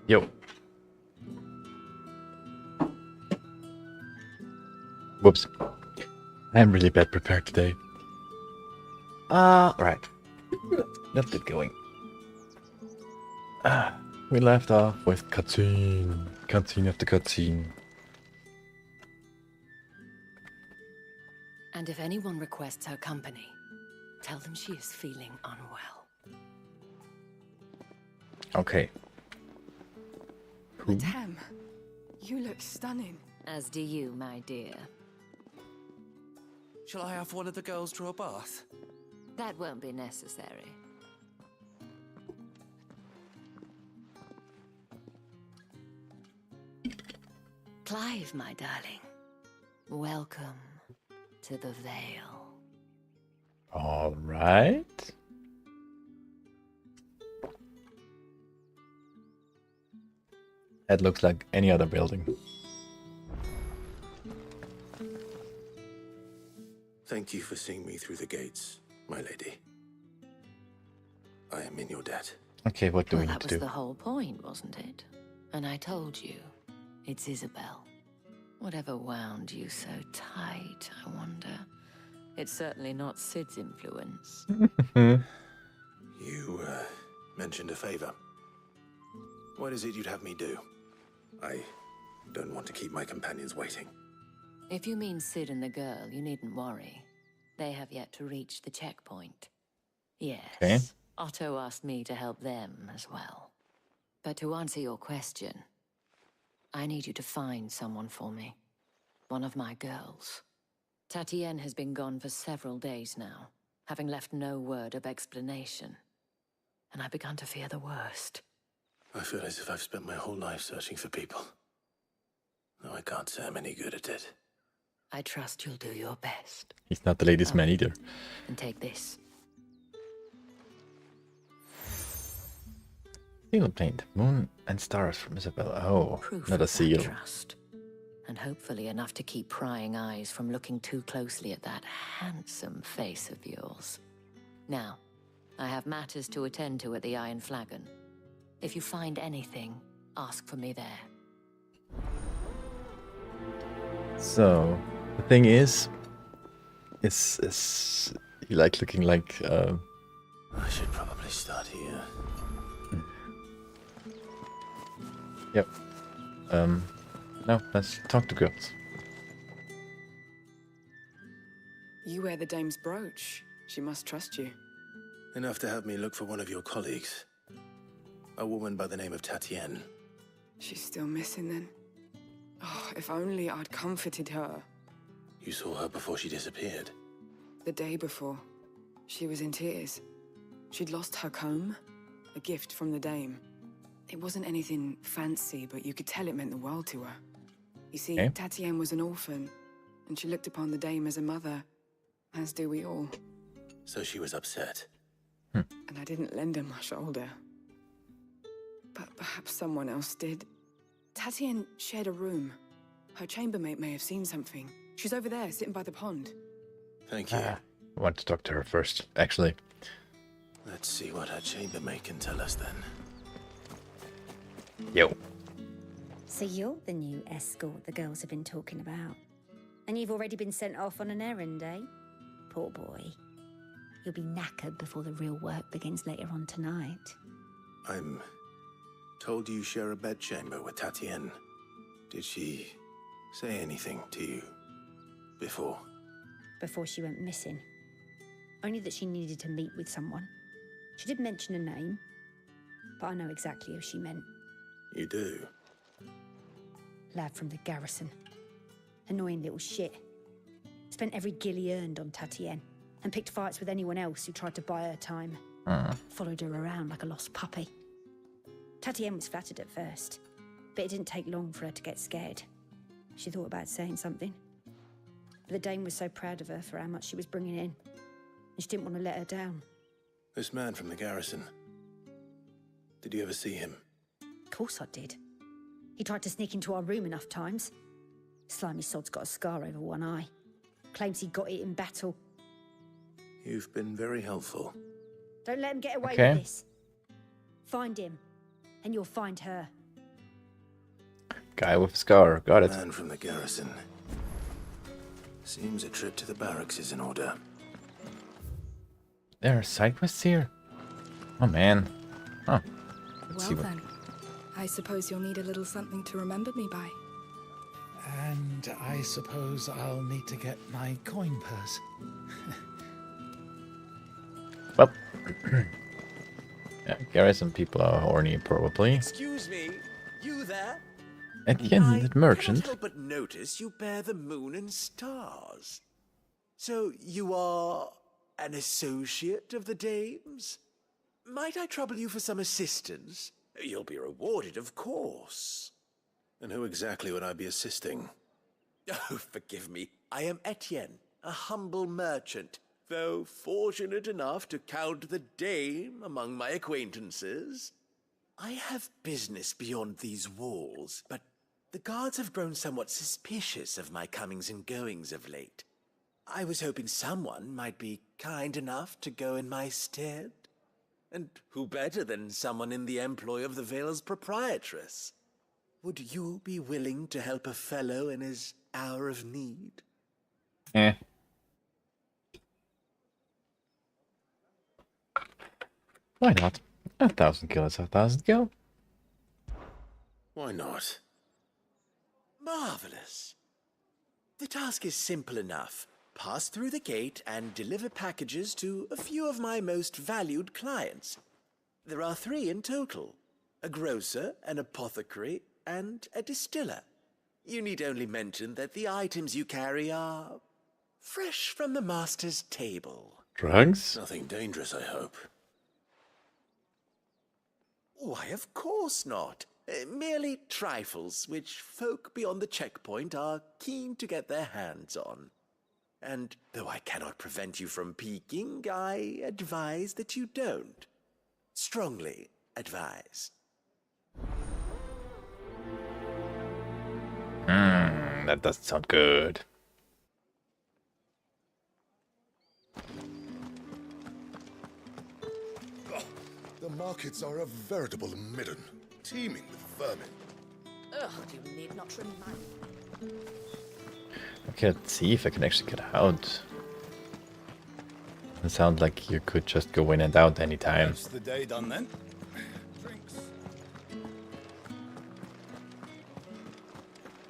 Yo. Whoops. I'm really bad prepared today. Right. Let's get going. We left off with cutscene. Cutscene after cutscene. And if anyone requests her company, tell them she is feeling unwell. Okay. Who? Madame, you look stunning. As do you, my dear. Shall I have one of the girls draw a bath? That won't be necessary. Clive, my darling. Welcome to the Vale. All right. That looks like any other building. Thank you for seeing me through the gates, my lady. I am in your debt. Okay, what do we need That to was do? the whole point, wasn't it? And I told you, it's Isabel. Whatever wound you so tight, I wonder. It's certainly not Sid's influence. You, mentioned a favor. What is it you'd have me do? I don't want to keep my companions waiting. If you mean Sid and the girl, you needn't worry. They have yet to reach the checkpoint. Yes, Okay. Otto asked me to help them as well. But to answer your question, I need you to find someone for me. One of my girls. Tatienne has been gone for several days now, having left no word of explanation. And I've begun to fear the worst. I feel as if I've spent my whole life searching for people. Though I can't say I'm any good at it. I trust you'll do your best. He's not the ladies' man either. And take this. Seal paint. Moon and stars from Isabel. Oh, Proof not a of that seal. trust. And hopefully enough to keep prying eyes from looking too closely at that handsome face of yours. Now, I have matters to attend to at the Iron Flagon. If you find anything, ask for me there. So, the thing is he like looking like, I should probably start here. yep. No, let's talk to girls. You wear the dame's brooch. She must trust you. Enough to have me look for one of your colleagues. A woman by the name of Tatienne. She's still missing then. Oh, if only I'd comforted her. You saw her before she disappeared. The day before, she was in tears. She'd lost her comb, a gift from the dame. It wasn't anything fancy, but you could tell it meant the world to her. You see, Okay. Tatienne was an orphan, and she looked upon the dame as a mother, as do we all. So she was upset. And I didn't lend her my shoulder. But perhaps someone else did. Tatienne shared a room. Her chambermaid may have seen something. She's over there, sitting by the pond. Thank you. I want to talk to her first, actually. Let's see what her chambermaid can tell us then. Yo. So you're the new escort the girls have been talking about. And you've already been sent off on an errand, eh? Poor boy. You'll be knackered before the real work begins later on tonight. I'm told you share a bedchamber with Tatienne. Did she say anything to you before? Before she went missing. Only that she needed to meet with someone. She did mention a name, but I know exactly who she meant. You do? Lad from the garrison. Annoying little shit. Spent every guil he earned on Tatienne, and picked fights with anyone else who tried to buy her time. Followed her around like a lost puppy. Tatienne was flattered at first, but it didn't take long for her to get scared. She thought about saying something. But the dame was so proud of her for how much she was bringing in, and she didn't want to let her down. This man from the garrison. Did you ever see him? Of course I did. He tried to sneak into our room enough times. Slimy sod's got a scar over one eye. Claims he got it in battle. You've been very helpful. Don't let him get away Okay. with this. Find him, and you'll find her. Guy with a scar. Got it. Man from the garrison. Seems a trip to the barracks is in order. There are side quests here? Oh man. Huh. Let's see Well what... then, I suppose you'll need a little something to remember me by. And I suppose I'll need to get my coin purse. Well. Yeah, garrison people are horny, probably. Excuse me, you there? Etienne, the merchant. I cannot help but notice you bear the moon and stars. So you are an associate of the dames? Might I trouble you for some assistance? You'll be rewarded, of course. And who exactly would I be assisting? Oh, forgive me. I am Etienne, a humble merchant, though fortunate enough to count the dame among my acquaintances. I have business beyond these walls, but the guards have grown somewhat suspicious of my comings and goings of late. I was hoping someone might be kind enough to go in my stead. And who better than someone in the employ of the Vale's proprietress? Would you be willing to help a fellow in his hour of need? Eh. Why not? 1,000 gil is 1,000 gil. Why not? Marvelous. The task is simple enough. Pass through the gate and deliver packages to a few of my most valued clients. There are 3 in total: a grocer, an apothecary, and a distiller. You need only mention that the items you carry are fresh from the master's table. Drugs? Nothing dangerous, I hope. Why, of course not. Merely trifles which folk beyond the checkpoint are keen to get their hands on. And though I cannot prevent you from peeking, I advise that you don't. Strongly advise. That doesn't sound good. The markets are a veritable midden, teeming with vermin. Ugh, you need not remind. Okay, let's see if I can actually get out. It sounds like you could just go in and out anytime. That's the day done then. Drinks.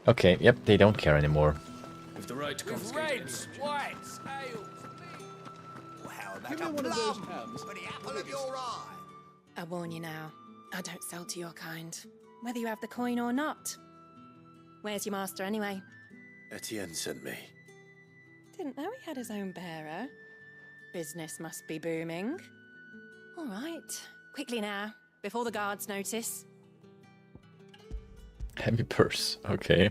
Okay, yep, they don't care anymore. With the right to confiscate. Reds, whites, ales. How about a plum for the apple of your eye? I warn you now, I don't sell to your kind, whether you have the coin or not. Where's your master anyway? Etienne sent me. Didn't know he had his own bearer. Business must be booming. All right, quickly now, before the guards notice. Heavy purse, okay.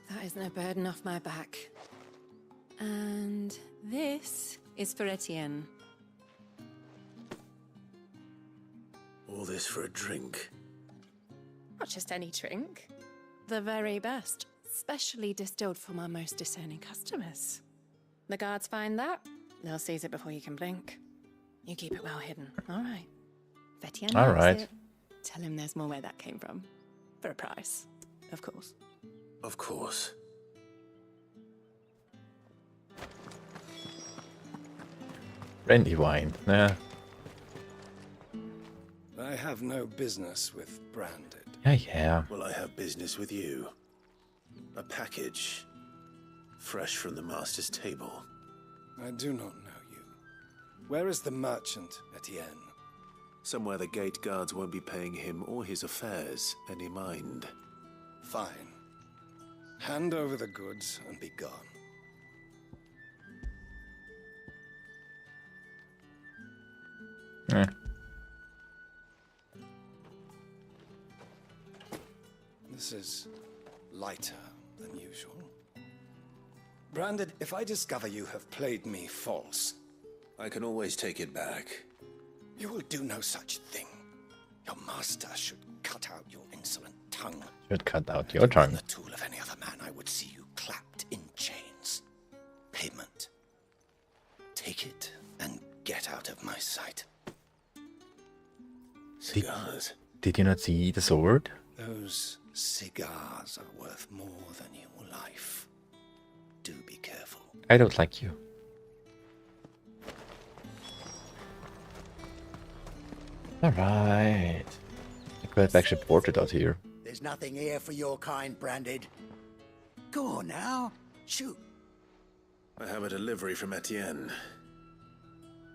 That is no burden off my back. And this is for Etienne. All this for a drink. Not just any drink. The very best, specially distilled for my most discerning customers. The guards find that, they'll seize it before you can blink. You keep it well hidden, all right? If Etienne All likes right. it, tell him there's more where that came from. For a price, of course. Of course. Brandy wine, nah. I have no business with branded. Yeah. Well, I have business with you. A package. Fresh from the master's table. I do not know you. Where is the merchant, Etienne? Somewhere the gate guards won't be paying him or his affairs any mind. Fine. Hand over the goods and be gone. Eh. This is lighter than usual. Branded, if I discover you have played me false, I can always take it back. you will do no such thing. Your master should cut out your insolent tongue. Should cut out your tongue. The tool of any other man, I would see you clapped in chains. Payment. Take it and get out of my sight. Cigars. Did you not see the sword? Those cigars are worth more than your life. Do be careful. I don't like you. Alright. I could have actually ported out here. There's nothing here for your kind, Branded. Go on now. Shoot. I have a delivery from Etienne.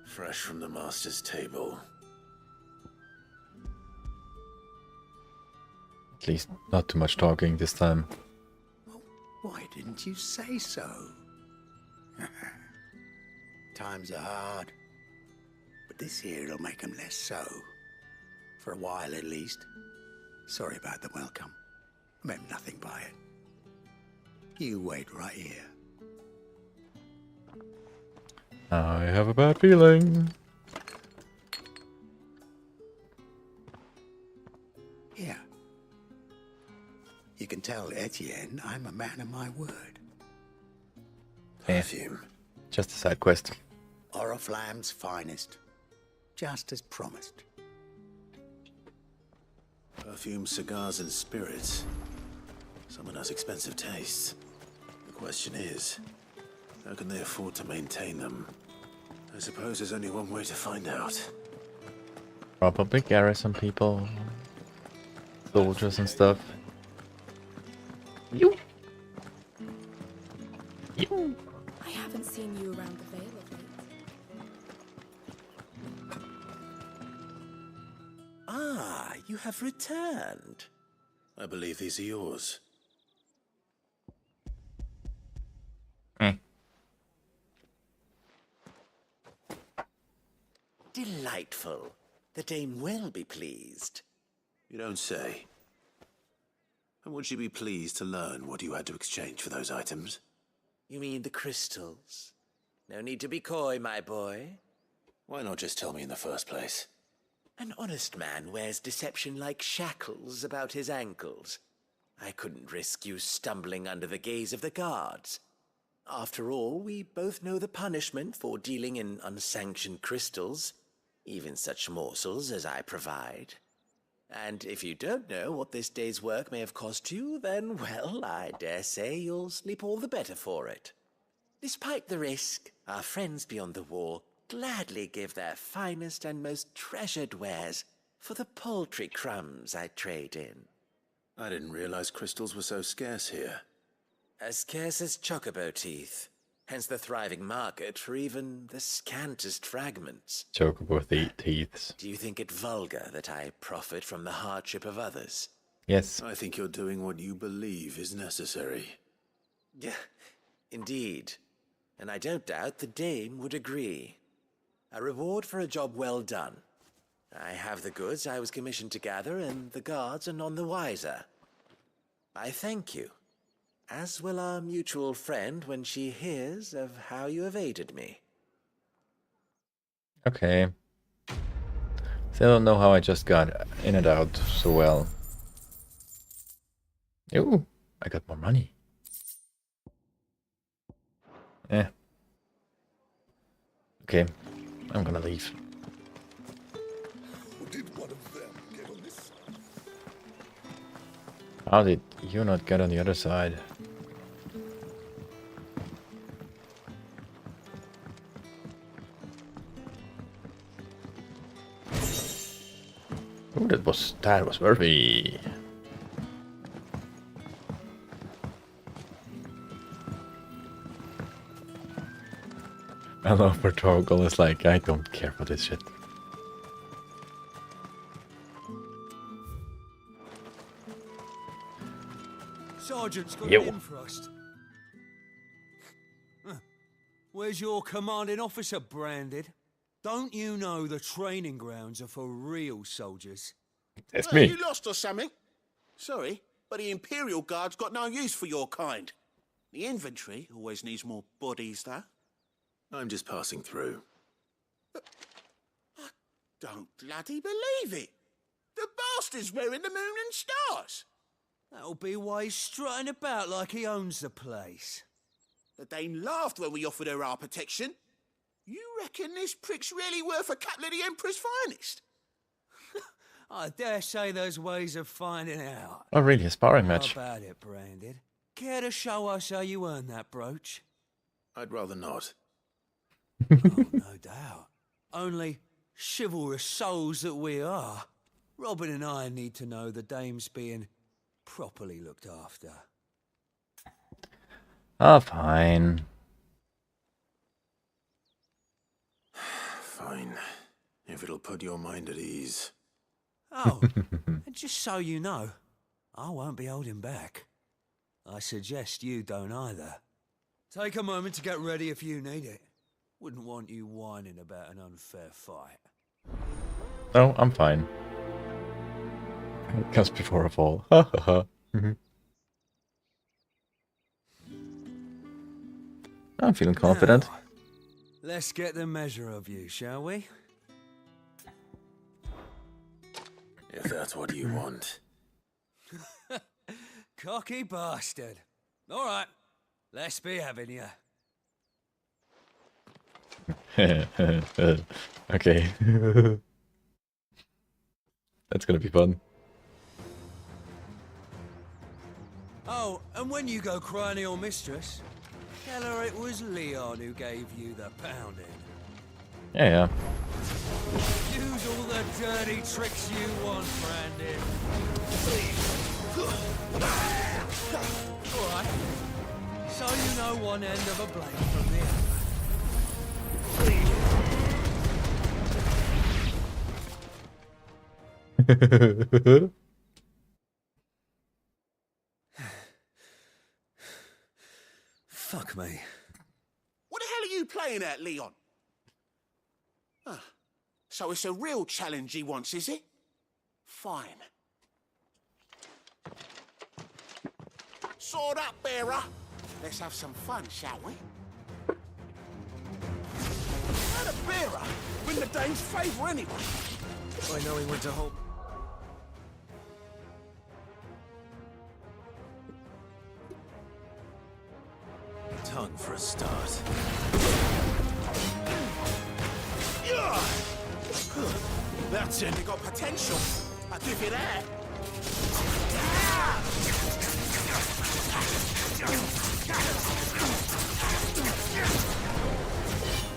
Fresh from the master's table. At least not too much talking this time. Why didn't you say so? Times are hard. But this here'll make 'em less so. For a while at least. Sorry about the welcome. Meant nothing by it. You wait right here. I have a bad feeling. Here. You can tell Etienne I'm a man of my word. Perfume. Just a side quest. Oriflamme's finest. Just as promised. Perfume, cigars, and spirits. Someone has expensive tastes. The question is, how can they afford to maintain them? I suppose there's only one way to find out. Probably garrison people. Soldiers and stuff. You. I haven't seen you around the Vale of late. Ah, you have returned. I believe these are yours. Delightful. The dame will be pleased. You don't say. And would she be pleased to learn what you had to exchange for those items? You mean the crystals? No need to be coy, my boy. Why not just tell me in the first place? An honest man wears deception like shackles about his ankles. I couldn't risk you stumbling under the gaze of the guards. After all, we both know the punishment for dealing in unsanctioned crystals, even such morsels as I provide. And if you don't know what this day's work may have cost you, then, well, I dare say you'll sleep all the better for it. Despite the risk, our friends beyond the wall gladly give their finest and most treasured wares for the paltry crumbs I trade in. I didn't realize crystals were so scarce here. As scarce as chocobo teeth, hence the thriving market for even the scantest fragments. Chocobo teeths. Do you think it vulgar that I profit from the hardship of others? Yes. I think you're doing what you believe is necessary. Yeah, indeed. And I don't doubt the dame would agree. A reward for a job well done. I have the goods I was commissioned to gather, and the guards are none the wiser. I thank you, as will our mutual friend when she hears of how you have aided me. Okay. So I don't know how I just got in and out so well. Ooh, I got more money. Okay, I'm gonna leave. Did one of them get on this side? How did you not get on the other side? Ooh, that was worthy. I love where Torgal is like, I don't care for this shit. Sergeant's got Yo. an infrost. Where's your commanding officer, Branded? Don't you know the training grounds are for real soldiers? It's Well, me. You lost or something? Sorry, but the Imperial Guard's got no use for your kind. The infantry always needs more bodies, though. I'm just passing through. I don't bloody believe it. The bastard's wearing the moon and stars. That'll be why he's strutting about like he owns the place. The dame laughed when we offered her our protection. You reckon this prick's really worth a couple of the Emperor's finest? I dare say there's ways of finding out. Oh, really? A sparring match? How about it, Branded? Care to show us how you earned that brooch? I'd rather not. Oh, no doubt. Only chivalrous souls that we are, Robin and I need to know the dame's being properly looked after. Ah, fine. Fine. If it'll put your mind at ease. Oh, and just so you know, I won't be holding back. I suggest you don't either. Take a moment to get ready if you need it. Wouldn't want you whining about an unfair fight. No, I'm fine. It comes before a fall. Ha ha ha. I'm feeling confident. Now, let's get the measure of you, shall we? If that's what you want. Cocky bastard. All right, let's be having you. Okay. That's gonna be fun. Oh, and when you go crying to your mistress, tell her it was Leon who gave you the pounding. Yeah. Use all the dirty tricks you want, Brandon. All right. So you know one end of a blade from the other. Fuck me. What the hell are you playing at, Leon? Ah, so it's a real challenge he wants, is it? Fine. Sword up, bearer. Let's have some fun, shall we? How the bearer win the dame's favour anyway? I know he went to hold. Tongue for a start. That's certainly got potential. I'll give you that.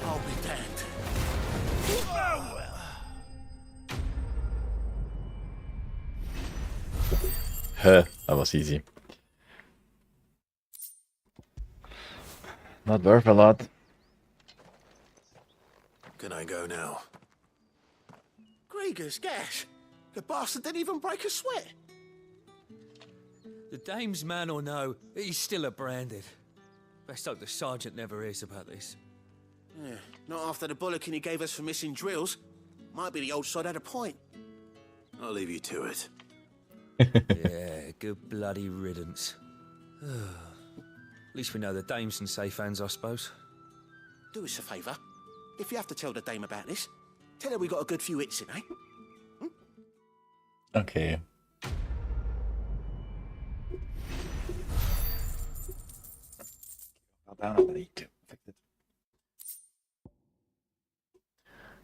I'll be damned. Oh, well. That was easy. Not worth a lot. Can I go now? Gregor's gas. The bastard didn't even break a sweat. The dame's man or no, he's still a Branded. Best hope the sergeant never hears about this. Yeah, not after the bullocking he gave us for missing drills. Might be the old sod had a point. I'll leave you to it. Yeah, good bloody riddance. At least we know the dame's in safe hands, I suppose. Do us a favour. If you have to tell the dame about this, tell her we got a good few hits in, eh? Okay.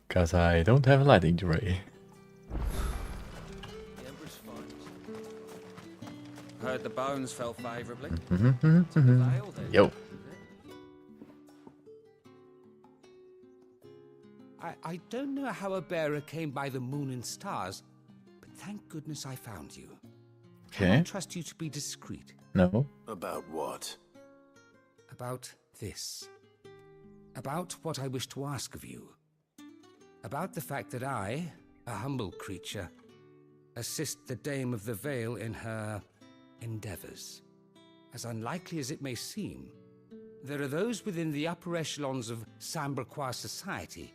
Because I don't have a lighting tray. The Emperor's finest. Heard the bones fell favourably. Yo. I don't know how a bearer came by the moon and stars, but thank goodness I found you. Okay. I trust you to be discreet. No. About what? About this. About what I wish to ask of you. About the fact that I, a humble creature, assist the Dame of the Vale in her endeavors. As unlikely as it may seem, there are those within the upper echelons of Samberquois society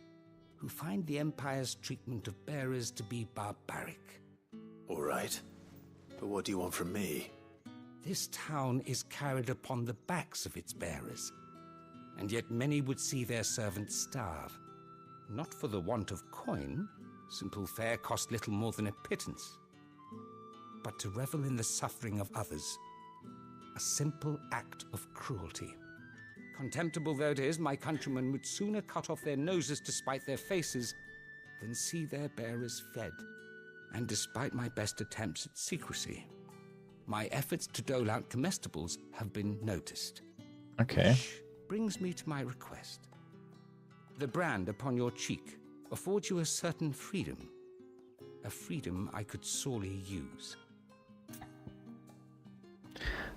who find the Empire's treatment of bearers to be barbaric. All right. But what do you want from me? This town is carried upon the backs of its bearers, and yet many would see their servants starve, not for the want of coin, Simple fare cost little more than a pittance. But to revel in the suffering of others, a simple act of cruelty. Contemptible though it is, my countrymen would sooner cut off their noses to spite their faces than see their bearers fed. And despite my best attempts at secrecy, my efforts to dole out comestibles have been noticed. Okay. Which brings me to my request. The brand upon your cheek affords you a certain freedom. A freedom I could sorely use.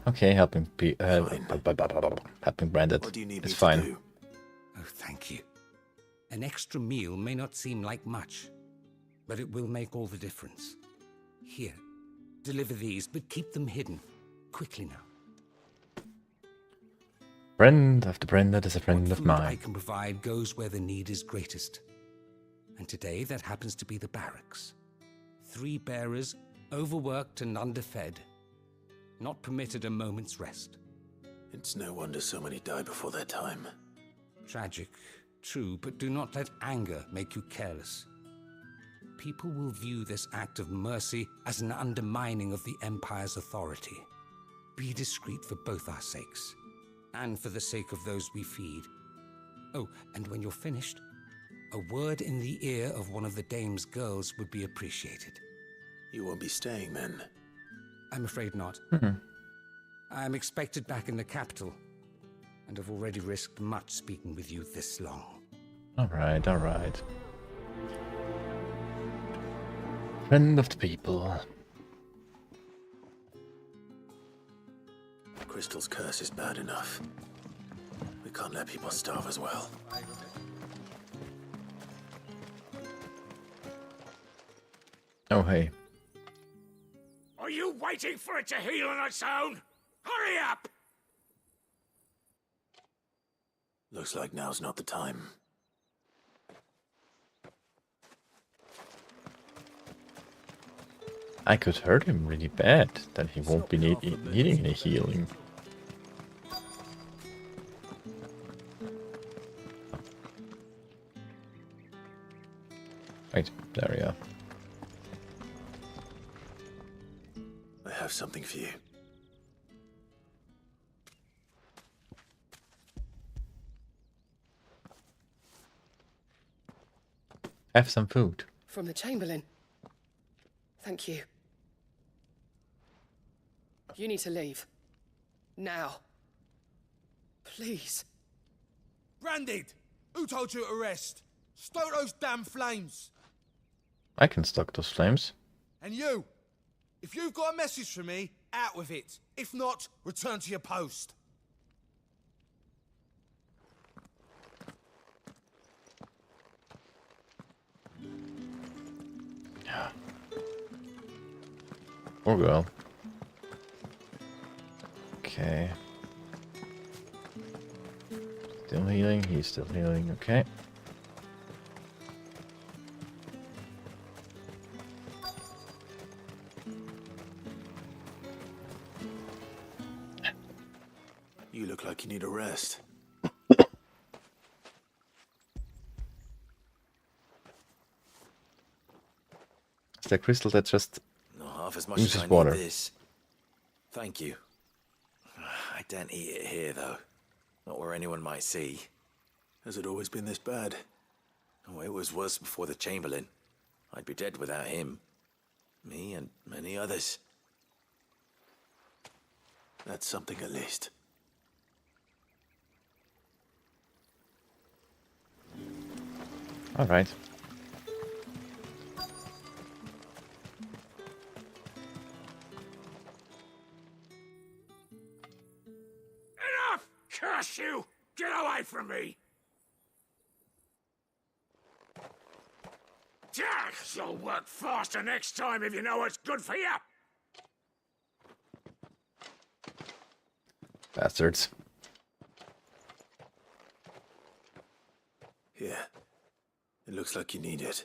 Okay, helping branded What do you need is me fine. to do? Oh, thank you. An extra meal may not seem like much, but it will make all the difference. Here, deliver these, but keep them hidden. Quickly now. Friend of the branded is a friend What of food mine. I can provide goes where the need is greatest. And today that happens to be the barracks. 3 bearers, overworked and underfed, not permitted a moment's rest. It's no wonder so many die before their time. Tragic, true, but do not let anger make you careless. People will view this act of mercy as an undermining of the Empire's authority. Be discreet for both our sakes, and for the sake of those we feed. Oh, and when you're finished, a word in the ear of one of the dame's girls would be appreciated. You won't be staying then? I'm afraid not. I'm expected back in the capital, and have already risked much speaking with you this long. Alright, alright. Friend of the people. Crystal's curse is bad enough. We can't let people starve as well. Oh, hey. Are you waiting for it to heal on its own? Hurry up! Looks like now's not the time. I could hurt him really bad, then he won't be needing any healing. Wait, there we are. I have something for you. Have some food. From the Chamberlain. Thank you. You need to leave. Now. Please. Branded! Who told you to rest? Stoke those damn flames! I can stoke those flames. And you! If you've got a message for me, out with it. If not, return to your post. Torgal. Okay. Still healing, he's still healing, okay. You look like you need a rest. It's the crystal that just Not half as much uses as I water. need this. Thank you. I don't eat it here, though. Not where anyone might see. Has it always been this bad? Oh, it was worse before the Chamberlain. I'd be dead without him. Me and many others. That's something at least. Alright. Enough! Curse you! Get away from me! You'll work faster next time if you know what's good for you! Bastards. Here. It looks like you need it.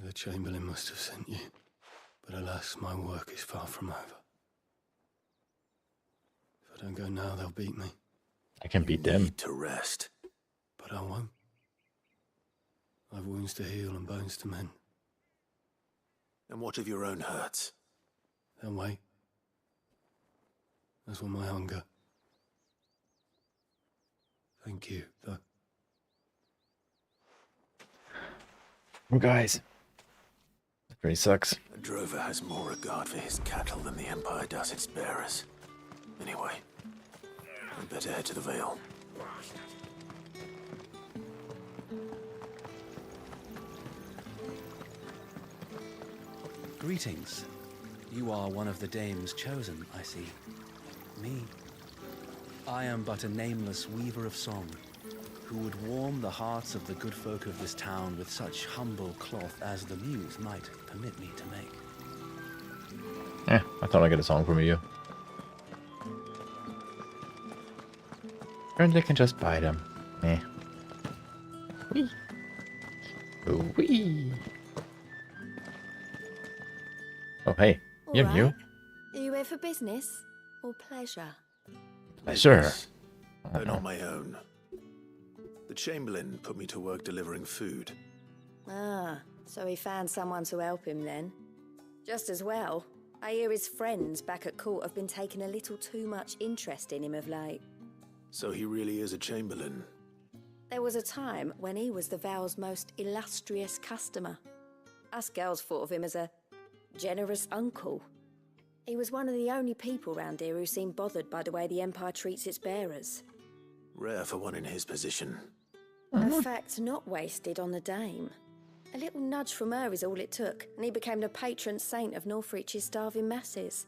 The Chamberlain must have sent you, but alas, my work is far from over. If I don't go now, they'll beat me. I can beat You them. need to rest. But I won't. I've wounds to heal and bones to mend. And what of your own hurts? Then wait. As will my hunger. Thank you, though. Oh, guys. That really sucks. A drover has more regard for his cattle than the Empire does its bearers. Anyway, I'd better head to the Vale. Greetings. You are one of the dames chosen, I see. Me. I am but a nameless weaver of song, who would warm the hearts of the good folk of this town with such humble cloth as the muse might permit me to make. I thought I'd get a song from you. Apparently I can just buy them. Eh. Wee. Wee. Oh, hey. You're new. Are you here for business or pleasure? Pleasure. But not my own. The Chamberlain put me to work delivering food. Ah, so he found someone to help him then. Just as well. I hear his friends back at court have been taking a little too much interest in him of late. So he really is a Chamberlain. There was a time when he was the Vale's most illustrious customer. Us girls thought of him as a generous uncle. He was one of the only people round here who seemed bothered by the way the Empire treats its bearers. Rare for one in his position. A fact not wasted on the dame. A little nudge from her is all it took, and he became the patron saint of Northreach's starving masses.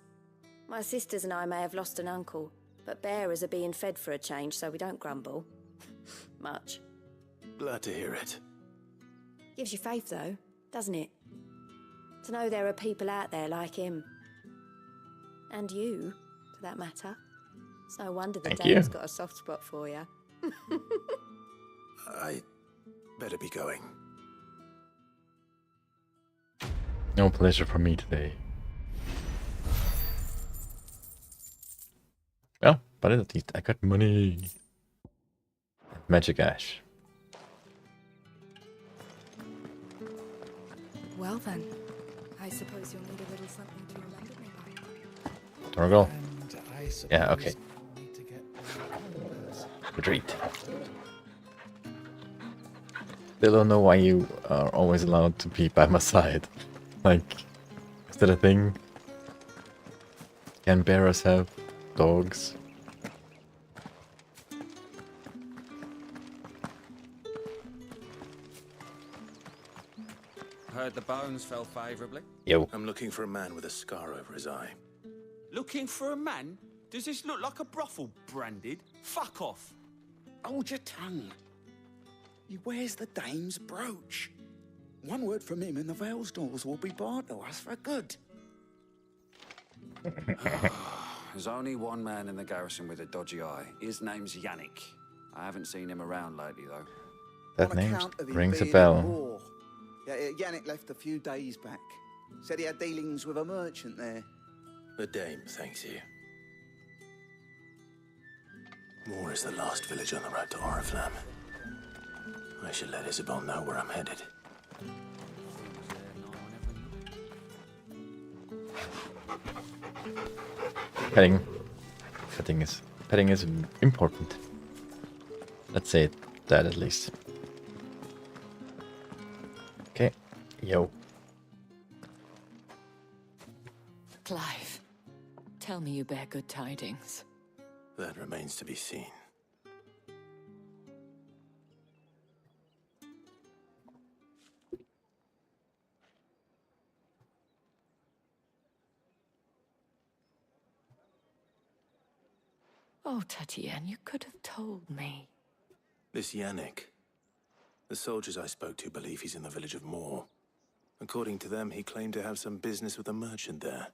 My sisters and I may have lost an uncle, but bearers are being fed for a change, so we don't grumble. Much. Glad to hear it. Gives you faith, though, doesn't it? To know there are people out there like him. And you, for that matter. It's no wonder the dame's got a soft spot for you. I better be going. No pleasure for me today. Well, but at least I got money. Magic ash. Well then, I suppose you'll need a little something to remember me by. Torgal. Yeah, okay. Retreat. Still don't know why you are always allowed to be by my side. Like, is that a thing? Can bearers have dogs? Heard the bones fell favourably. Yo. I'm looking for a man with a scar over his eye. Looking for a man? Does this look like a brothel, Branded? Fuck off. Hold your tongue. He wears the dame's brooch. One word from him and the Vale's doors will be barred to us for good. There's only one man in the garrison with a dodgy eye. His name's Yannick. I haven't seen him around lately, though. That name rings a bell. Yeah, Yannick left a few days back. Said he had dealings with a merchant there. The dame thanks you. Moor is the last village on the road to Oriflamme. I should let Isabel know where I'm headed. Petting is important. Let's say that at least. Okay, yo. Clive, tell me you bear good tidings. That remains to be seen. Oh, Tatienne, you could have told me. This Yannick. The soldiers I spoke to believe he's in the village of Moor. According to them, he claimed to have some business with a merchant there.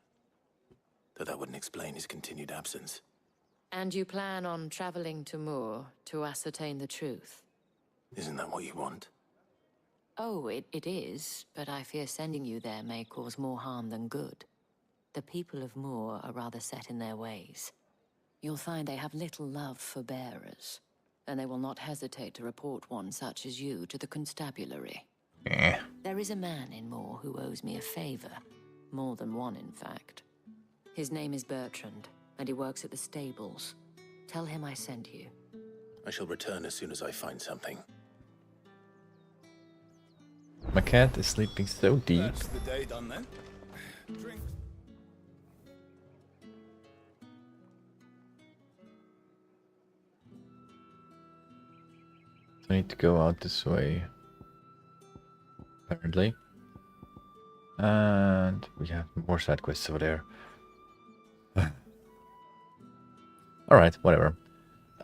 Though that wouldn't explain his continued absence. And you plan on traveling to Moor to ascertain the truth? Isn't that what you want? Oh, it is, but I fear sending you there may cause more harm than good. The people of Moor are rather set in their ways. you'll find they have little love for bearers, and they will not hesitate to report one such as you to the constabulary. There is a man in Moor who owes me a favor. More than one, in fact. His name is Bertrand, and he works at the stables. Tell him I sent you. I shall return as soon as I find something. My cat is sleeping so deep. That's the day done then. Drink. I need to go out this way. Apparently. And we have more side quests over there. Alright, whatever.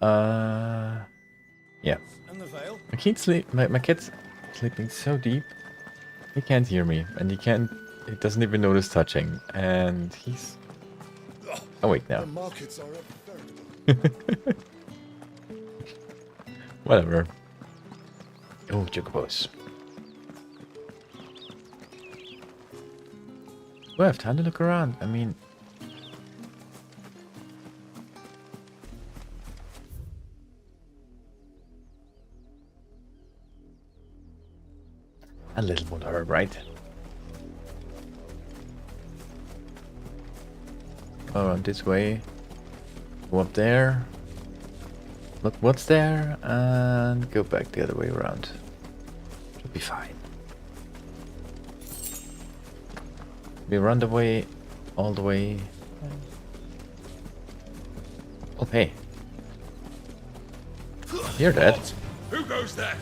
Yeah. And the veil? My kid's sleeping so deep. He can't hear me, and he doesn't even notice touching, and he's awake now. The markets are veritable. Whatever. Oh, chocobos. Do I have time to look around? I mean... A little more herb, right? Go around this way. Go up there. Look what's there, and go back the other way around. Should be fine. We run the way, all the way. Oh, hey. You're dead. Who goes there?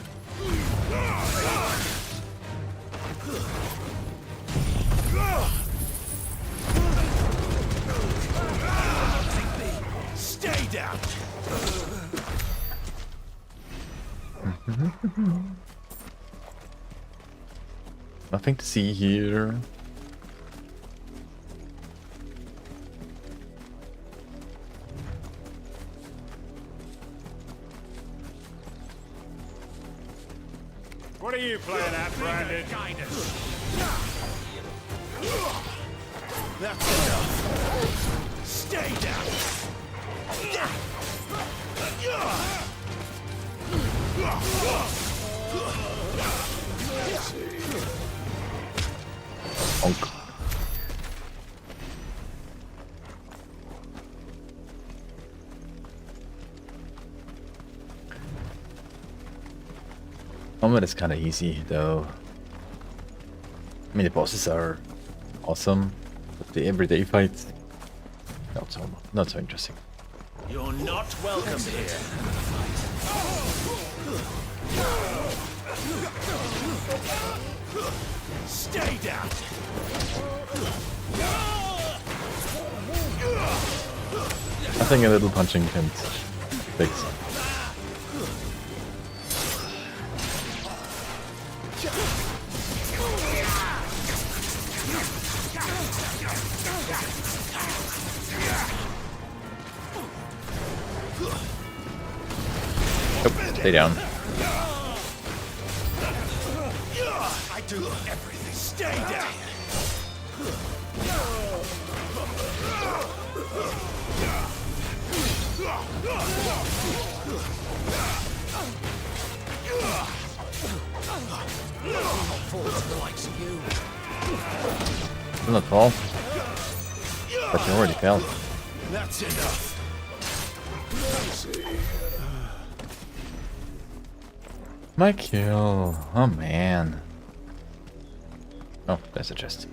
Stay down. Nothing to see here. What are you playing at, Brandon? That's enough. Stay down. Bonk. Combat is kind of easy, though. I mean, the bosses are awesome, but the everyday fights not so interesting. You're not welcome here. Stay down. I think a little punching can fix. Oh, stay down. I do everything. Stay down. Still not fall. But you already fell. That's enough. My kill. Oh man. Oh, that's a chest.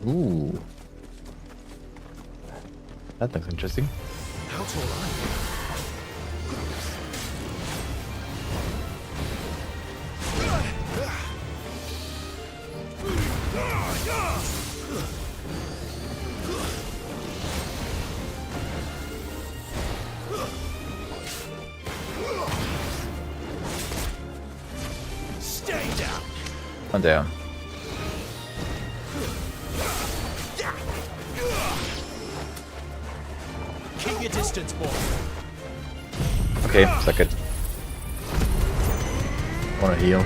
Ooh. That looks interesting. How tall are you? Stay down. I'm down. Keep your distance, boy. Okay, suck it. Wanna heal?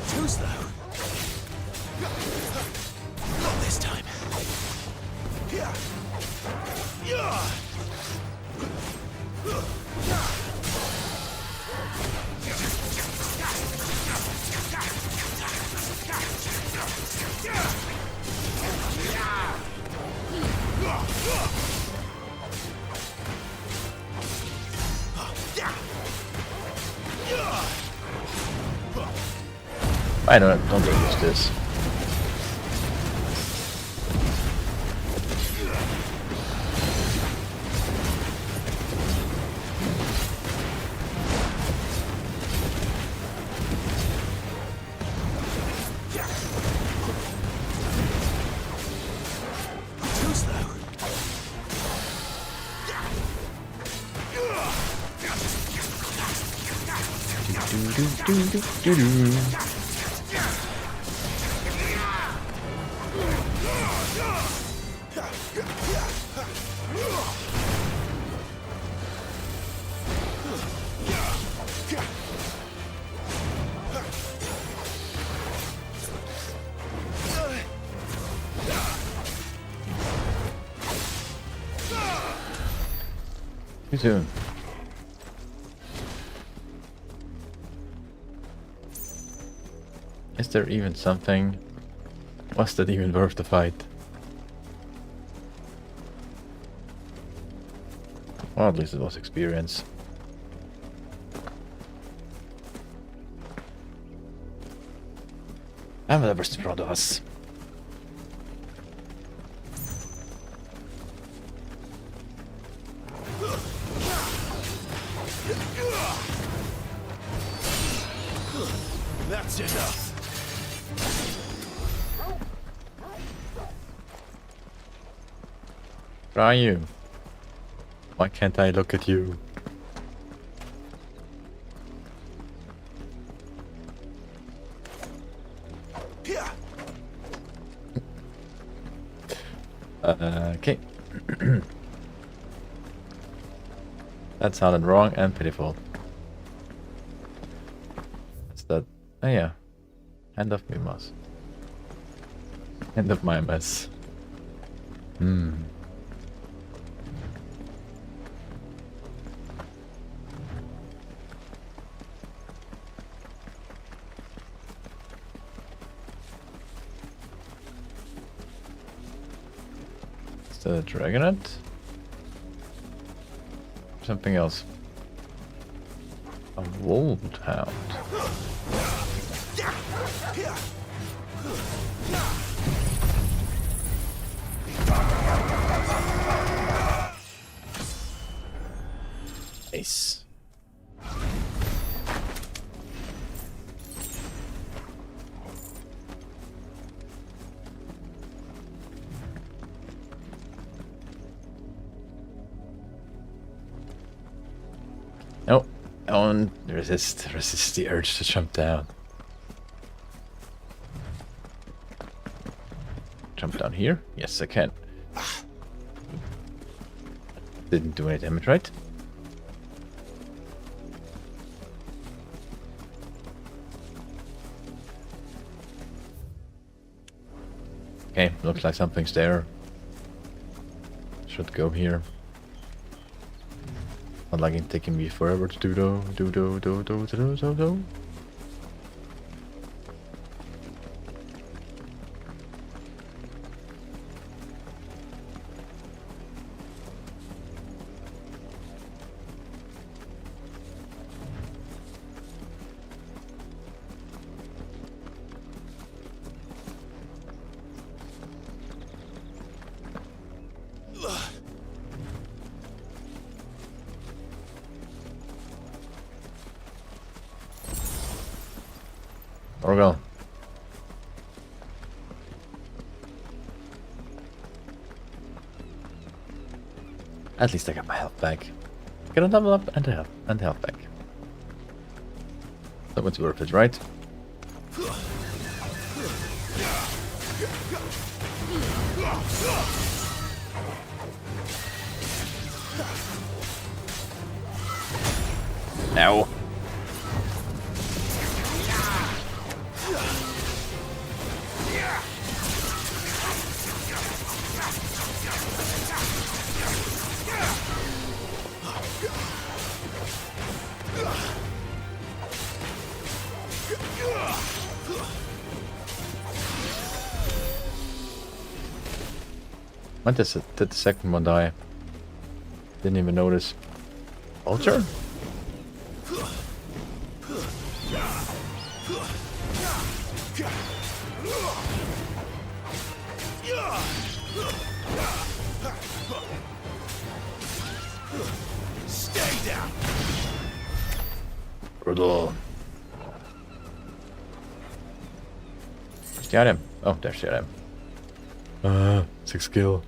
Too slow. Not this time. I don't use this. Too slow. Too soon. Is there even something? Was that even worth the fight? Well, at least it was experience. And whatever's in front of us. That's enough. Try you. Why can't I look at you? Okay. That sounded wrong and pitiful. What's that? Oh yeah. End of me mess. End of my mess. Is that a dragonet? Something else. A wolf hound. Nice. No, I won't resist the urge to jump down. Jump down here? Yes, I can. Didn't do any damage, right? Okay, looks like something's there. Should go here. Not like it's taking me forever to do though. Torgal. At least I got my health back. Get a level up and health back. That was worth it, right? No. When did the second one die? Didn't even notice. Vulture? Stay down. Brutal. Where's the item? Oh, there's the item. 6 skill.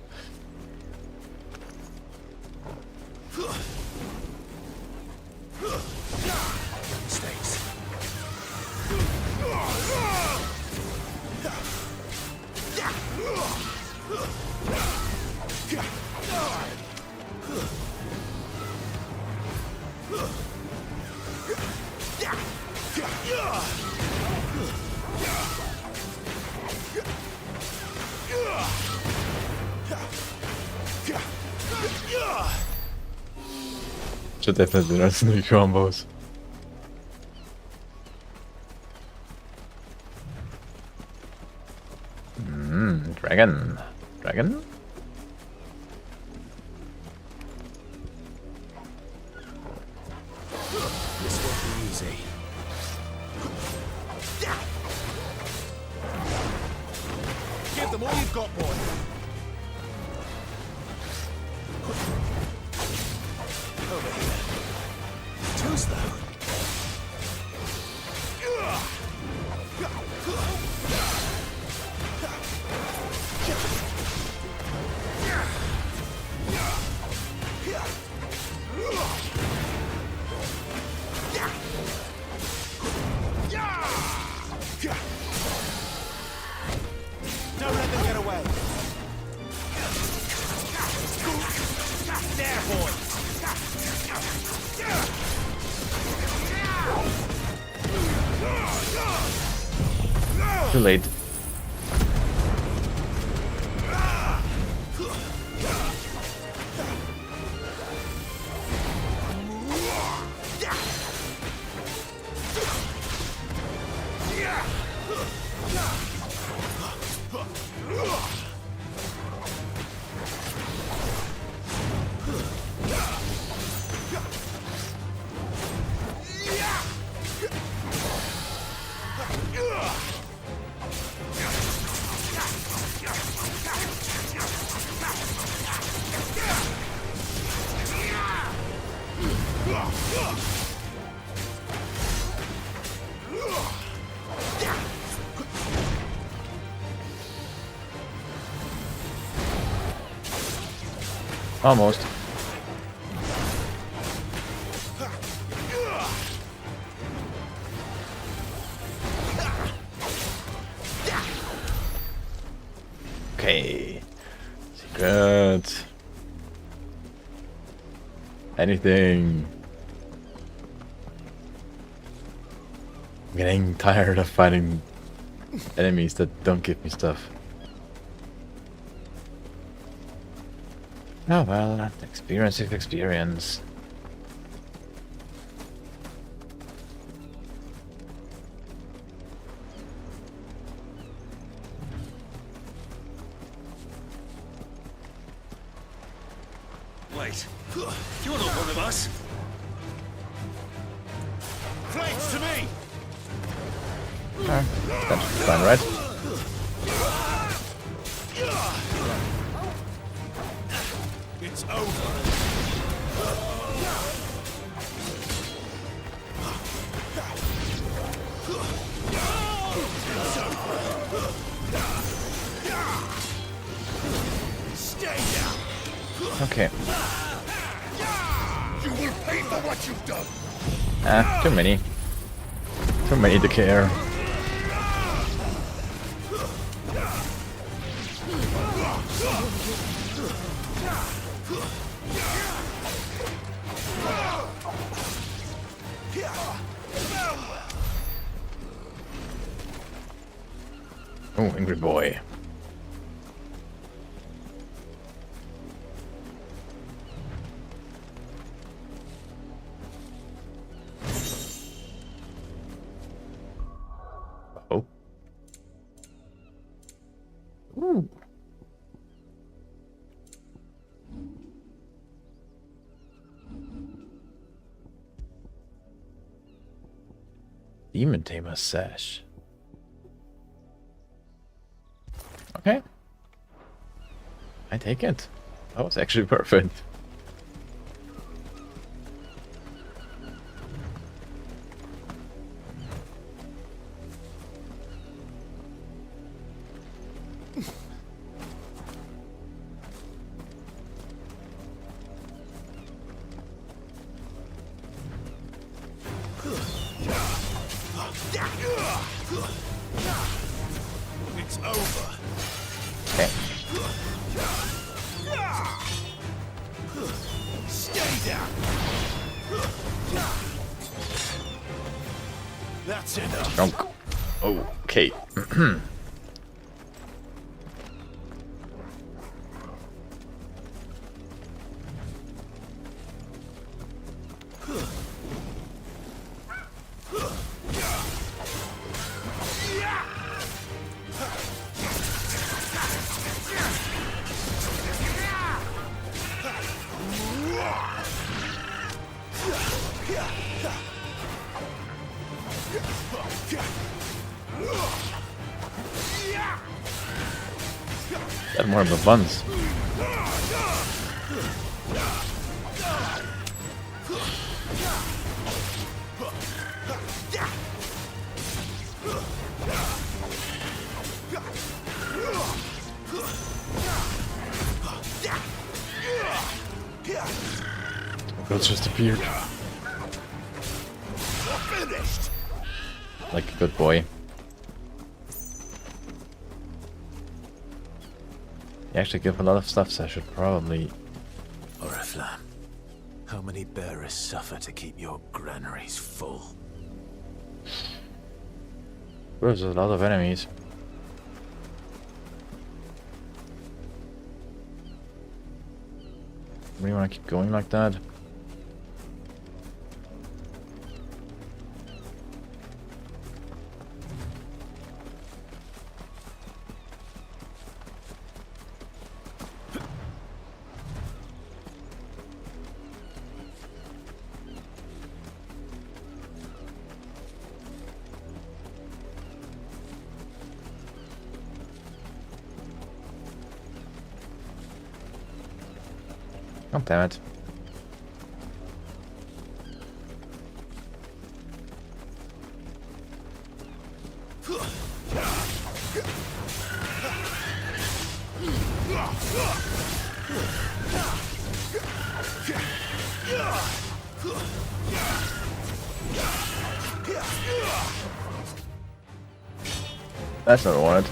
Should definitely learn some new combos. Dragon. Dragon? This won't be easy. Give them all you've got, boy. Over here. Too slow. Don't let them get away. There, boy. Too late. Almost. Okay. Secret. Anything. I'm getting tired of fighting enemies that don't give me stuff. Oh well, experience is experience. Wait. You're not one of us. Flanks to me. That's fine, right? It's over. Stay down. Okay. You will pay for what you've done. Too many. Too many to care. Oh, angry boy. Oh. Ooh. Demon Tamer Sash. Okay. I take it. That was actually perfect. It's over. Okay. Stay down. That's enough. Drunk. Okay. Got more of the buns. Ghost just appeared. Finished. Like a good boy. You actually give a lot of stuff, so I should probably... Oriflamme, how many bearers suffer to keep your granaries full? There's a lot of enemies. Really want to keep going like that? Oh, damn it. That's not what I wanted.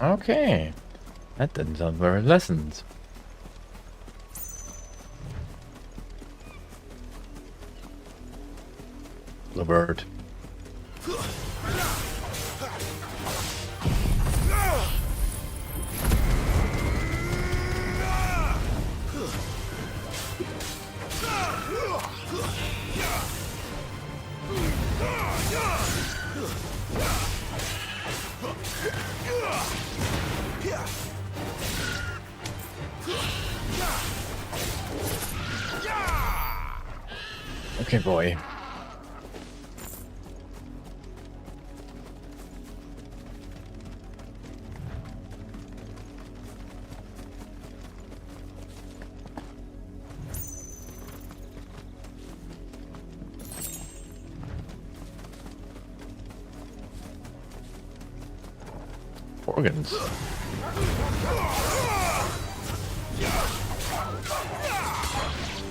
Okay. That didn't sound very pleasant. Bluebird. Okay, boy. Organs.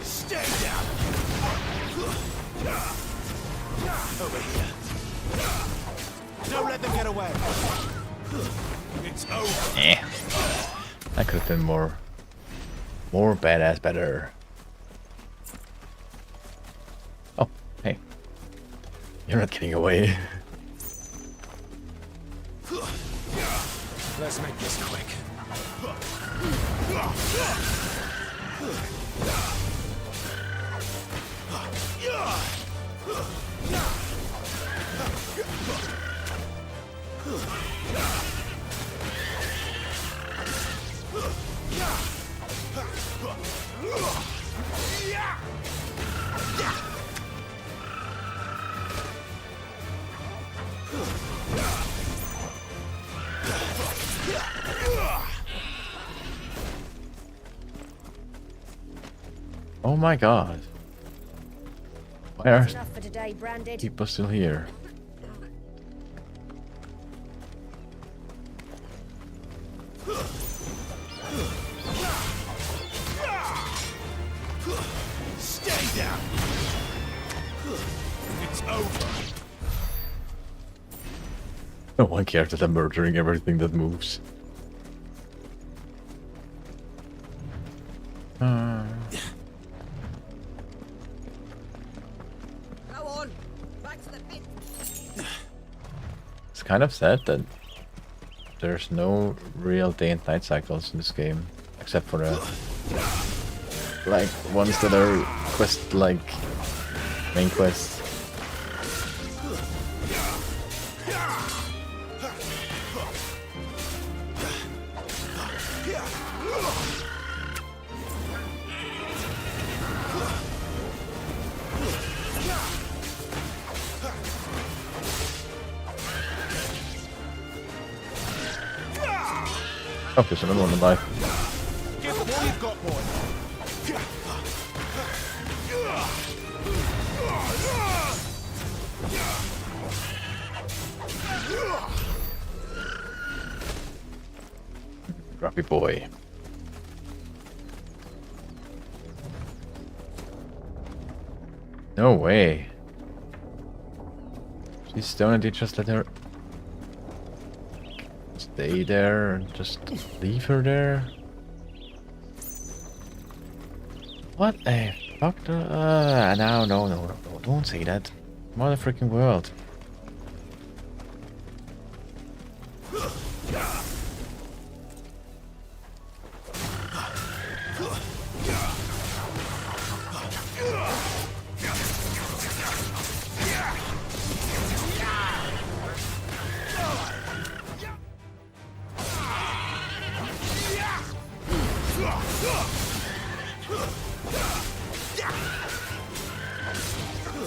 Stay down. Over here. Don't let them get away. It's over. Eh. That could have been more badass better. Oh, hey. You're not getting away. Let's make this quick. Oh my god. Why are That's enough for today, Branded. people still here? Stay down. It's over. No one cares that I'm murdering everything that moves. Go on. Back to the pit. It's kind of sad that there's no real day and night cycles in this game, except for the like ones that are quest like main quests. Oh, there's another one alive. Give them all you've got, boy. Grumpy boy. No way. She's stoned and they just let her stay there and just leave her there? What a fuck? No, don't say that. Mother freaking world.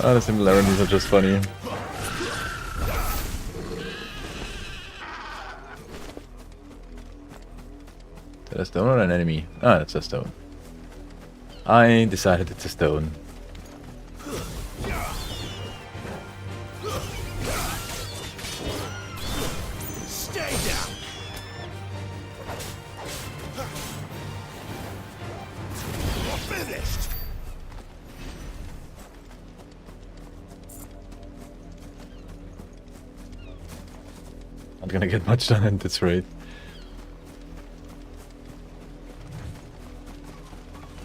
Oh, the similarities are just funny. Is that a stone or an enemy? Ah, that's a stone. I decided it's a stone. Stay down. Finished. Not gonna get much done at this rate.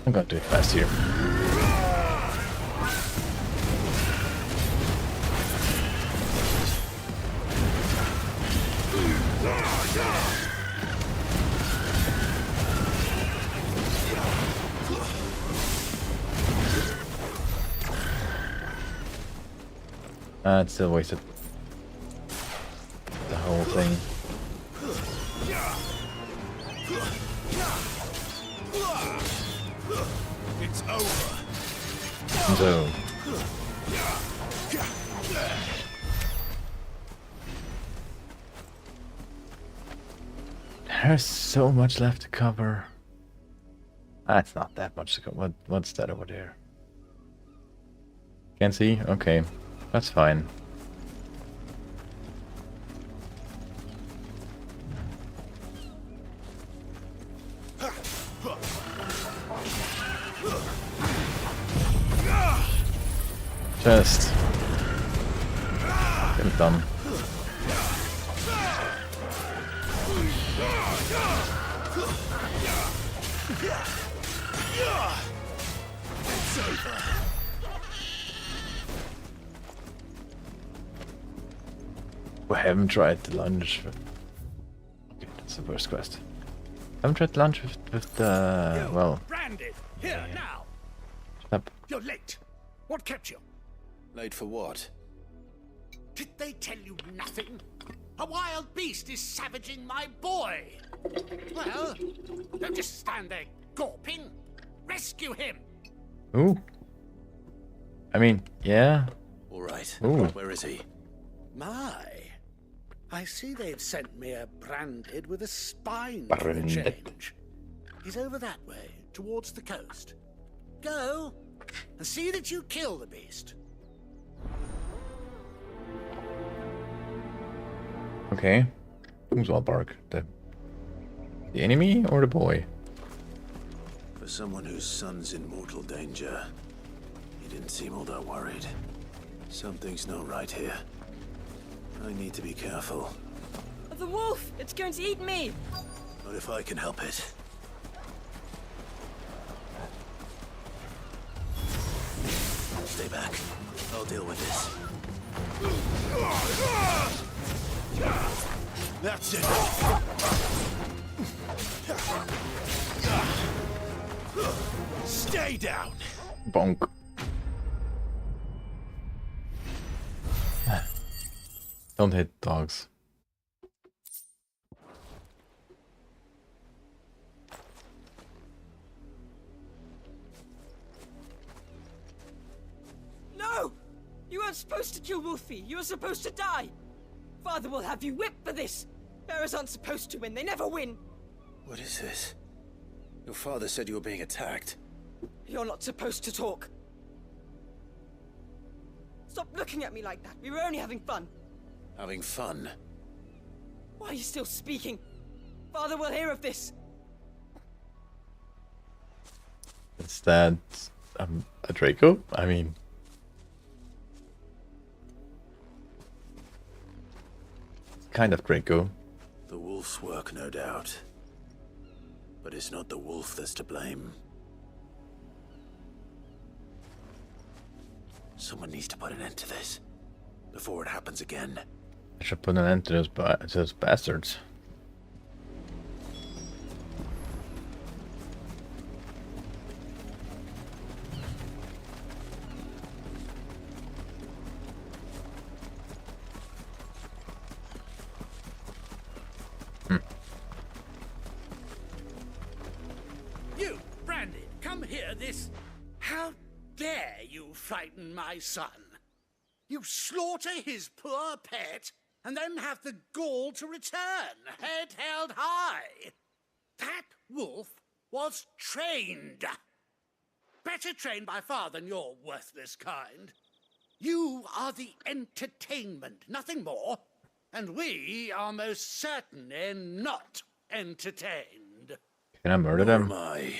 I'm gonna do it fast here. It's still wasted. The whole thing. It's over. So. There's so much left to cover. That's not that much to cover. What's that over there? Can't see? Okay. That's fine. Just get it done. It's over. We haven't tried the lunch. Okay, that's the first quest. Haven't tried lunch with the well. Branded! Here, now! Shut up. You're late. What kept you? Late for what? Did they tell you nothing? A wild beast is savaging my boy. Well, don't just stand there gawping. Rescue him. Ooh. I mean, yeah. All right. Ooh. Where is he? My. I see they've sent me a branded with a spine for a Branded. change. He's over that way, towards the coast. Go and see that you kill the beast. Okay. Who's all bark? The enemy or the boy? For someone whose son's in mortal danger, he didn't seem all that worried. Something's not right here. I need to be careful. The wolf! It's going to eat me! Not if I can help it. Stay back. I'll deal with this. That's it. Stay down. Bonk. Don't hit dogs. No! You weren't supposed to kill Wolfie. You were supposed to die. Father will have you whipped for this. Bearers aren't supposed to win. They never win. What is this? Your father said you were being attacked. You're not supposed to talk. Stop looking at me like that. We were only having fun. Having fun? Why are you still speaking? Father will hear of this. Is that a Draco? I mean, kind of Draco. The wolf's work, no doubt. But it's not the wolf that's to blame. Someone needs to put an end to this before it happens again. I should put an end to those bastards. You, Branded, come here this... How dare you frighten my son? You slaughter his poor pet, and then have the gall to return, head held high. That wolf was trained. Better trained by far than your worthless kind. You are the entertainment, nothing more. And we are most certainly not entertained. Can I murder them? Nor am I.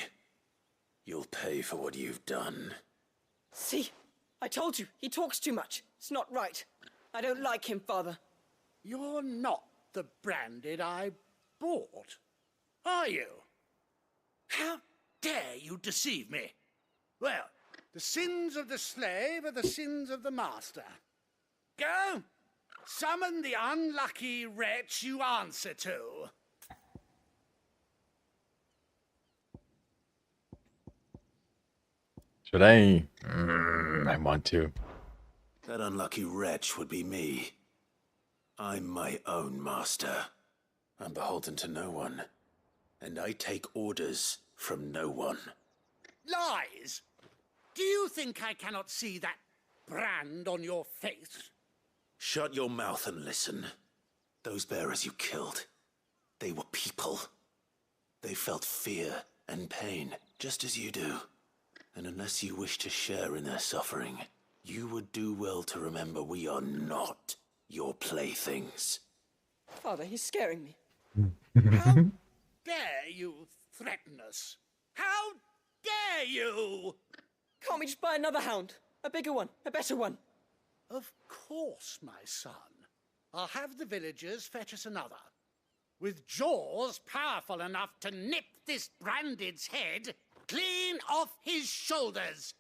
You'll pay for what you've done. See? I told you. He talks too much. It's not right. I don't like him, Father. You're not the Branded I bought, are you? How dare you deceive me? Well, the sins of the slave are the sins of the master. Go! Summon the unlucky wretch you answer to. Should I? I want to. That unlucky wretch would be me. I'm my own master. I'm beholden to no one. And I take orders from no one. Lies! Do you think I cannot see that brand on your face? Shut your mouth and listen. Those bearers you killed, they were people. They felt fear and pain, just as you do. And unless you wish to share in their suffering, you would do well to remember we are not your playthings. Father, he's scaring me. How dare you threaten us? How dare you? Can't we just buy another hound? A bigger one, a better one. Of course, my son. I'll have the villagers fetch us another. with jaws powerful enough to nip this Branded's head clean off his shoulders.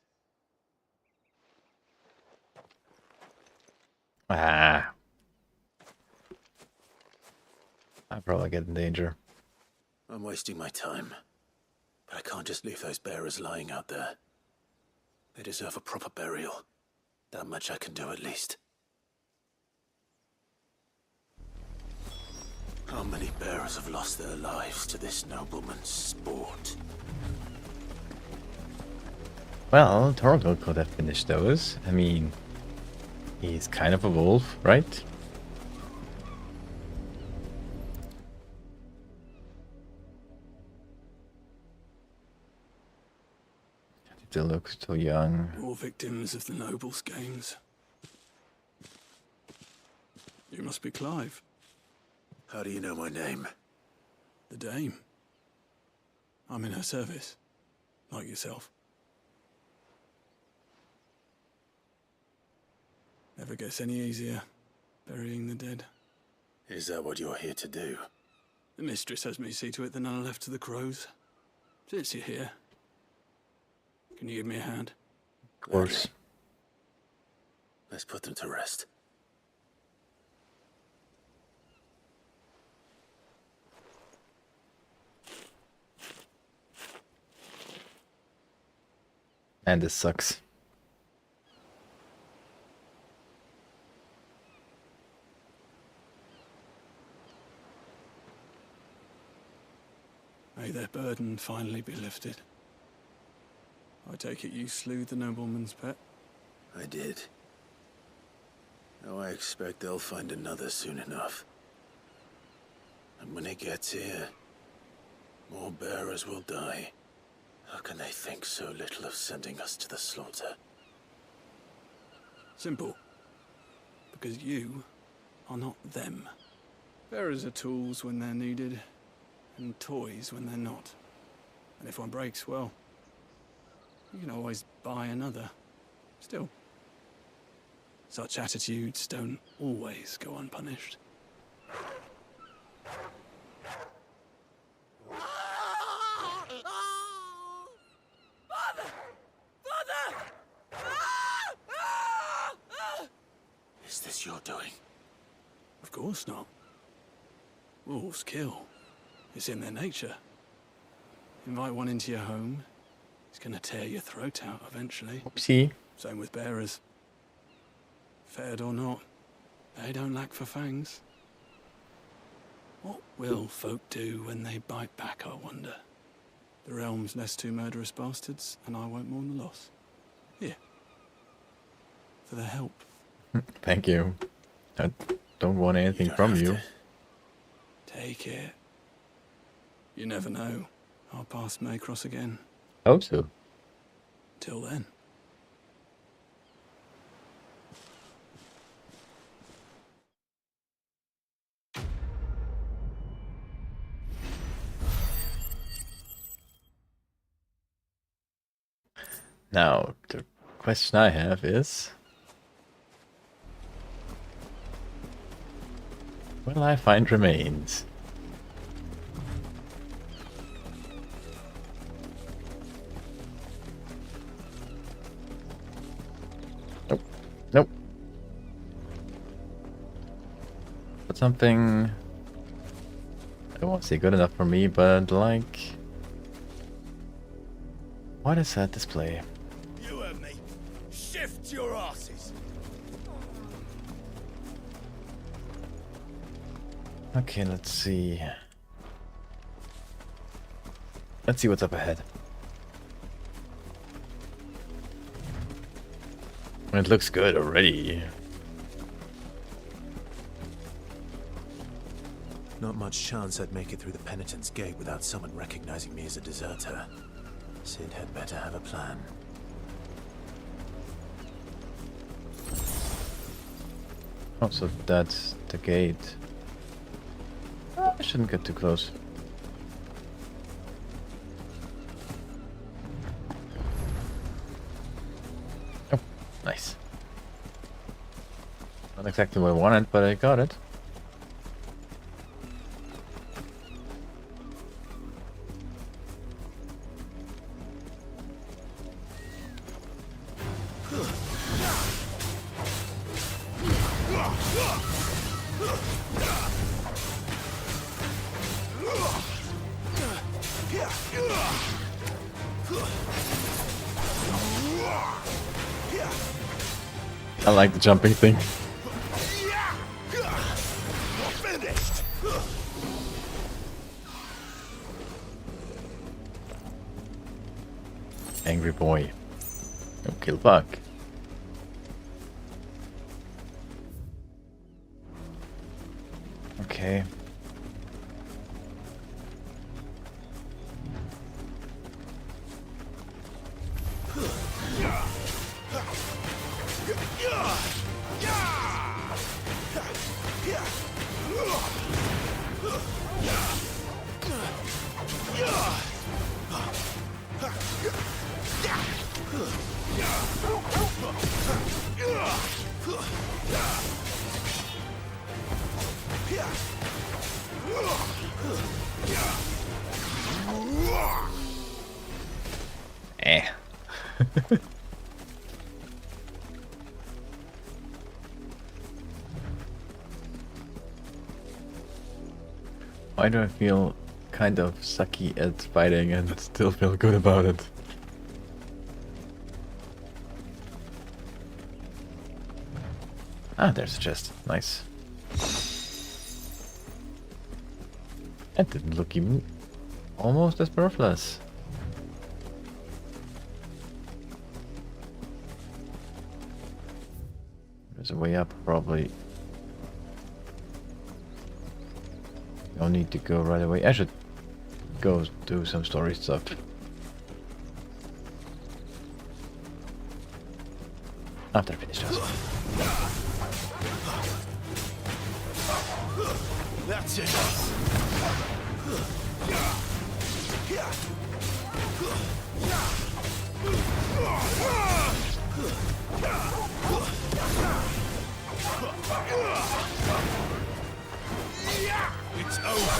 Ah. I probably get in danger. I'm wasting my time. But I can't just leave those bearers lying out there. They deserve a proper burial. That much I can do at least. How many bearers have lost their lives to this nobleman's sport? Well, Torgal could have finished those. I mean, he's kind of a wolf, right? Still looks too young. All victims of the nobles' games. You must be Clive. How do you know my name? The Dame. I'm in her service, like yourself. Never gets any easier, burying the dead. Is that what you're here to do? The mistress has me see to it that none are left to the crows. Since you're here, can you give me a hand? Of course. Let's put them to rest. And this sucks. May their burden finally be lifted. I take it you slew the nobleman's pet? I did. Now I expect they'll find another soon enough. And when it gets here, more bearers will die. How can they think so little of sending us to the slaughter? Simple. Because you are not them. Bearers are tools when they're needed, and toys when they're not. And if one breaks, well, you can always buy another. Still, such attitudes don't always go unpunished. Is this your doing? Of course not. Wolves kill. It's in their nature. Invite one into your home, he's gonna tear your throat out eventually. Oopsie. Same with bearers. Fed or not, they don't lack for fangs. What will folk do when they bite back, I wonder? The realm's less two murderous bastards, and I won't mourn the loss. Here. For the help. Thank you. I don't want anything from you. Take it. You never know. Our paths may cross again. Hope so. Till then. Now, the question I have is... will I find remains? Nope. Nope. But something... I won't say good enough for me, but like... what is that display? You and me. Shift your asses. Okay, let's see. Let's see what's up ahead. It looks good already. Not much chance I'd make it through the Penitent's Gate without someone recognizing me as a deserter. Sid had better have a plan. Oh, so that's the gate. Oh, I shouldn't get too close. Oh, nice. Not exactly what I wanted, but I got it. I like the jumping thing. Finished. Angry boy. No kill bug. Okay. Eh. Why do I feel kind of sucky at fighting and still feel good about it? Ah, there's a chest. Nice. That didn't look even almost as worthless. There's a way up, probably. Don't need to go right away. I should go do some story stuff. After I finish this. That's it. It's over.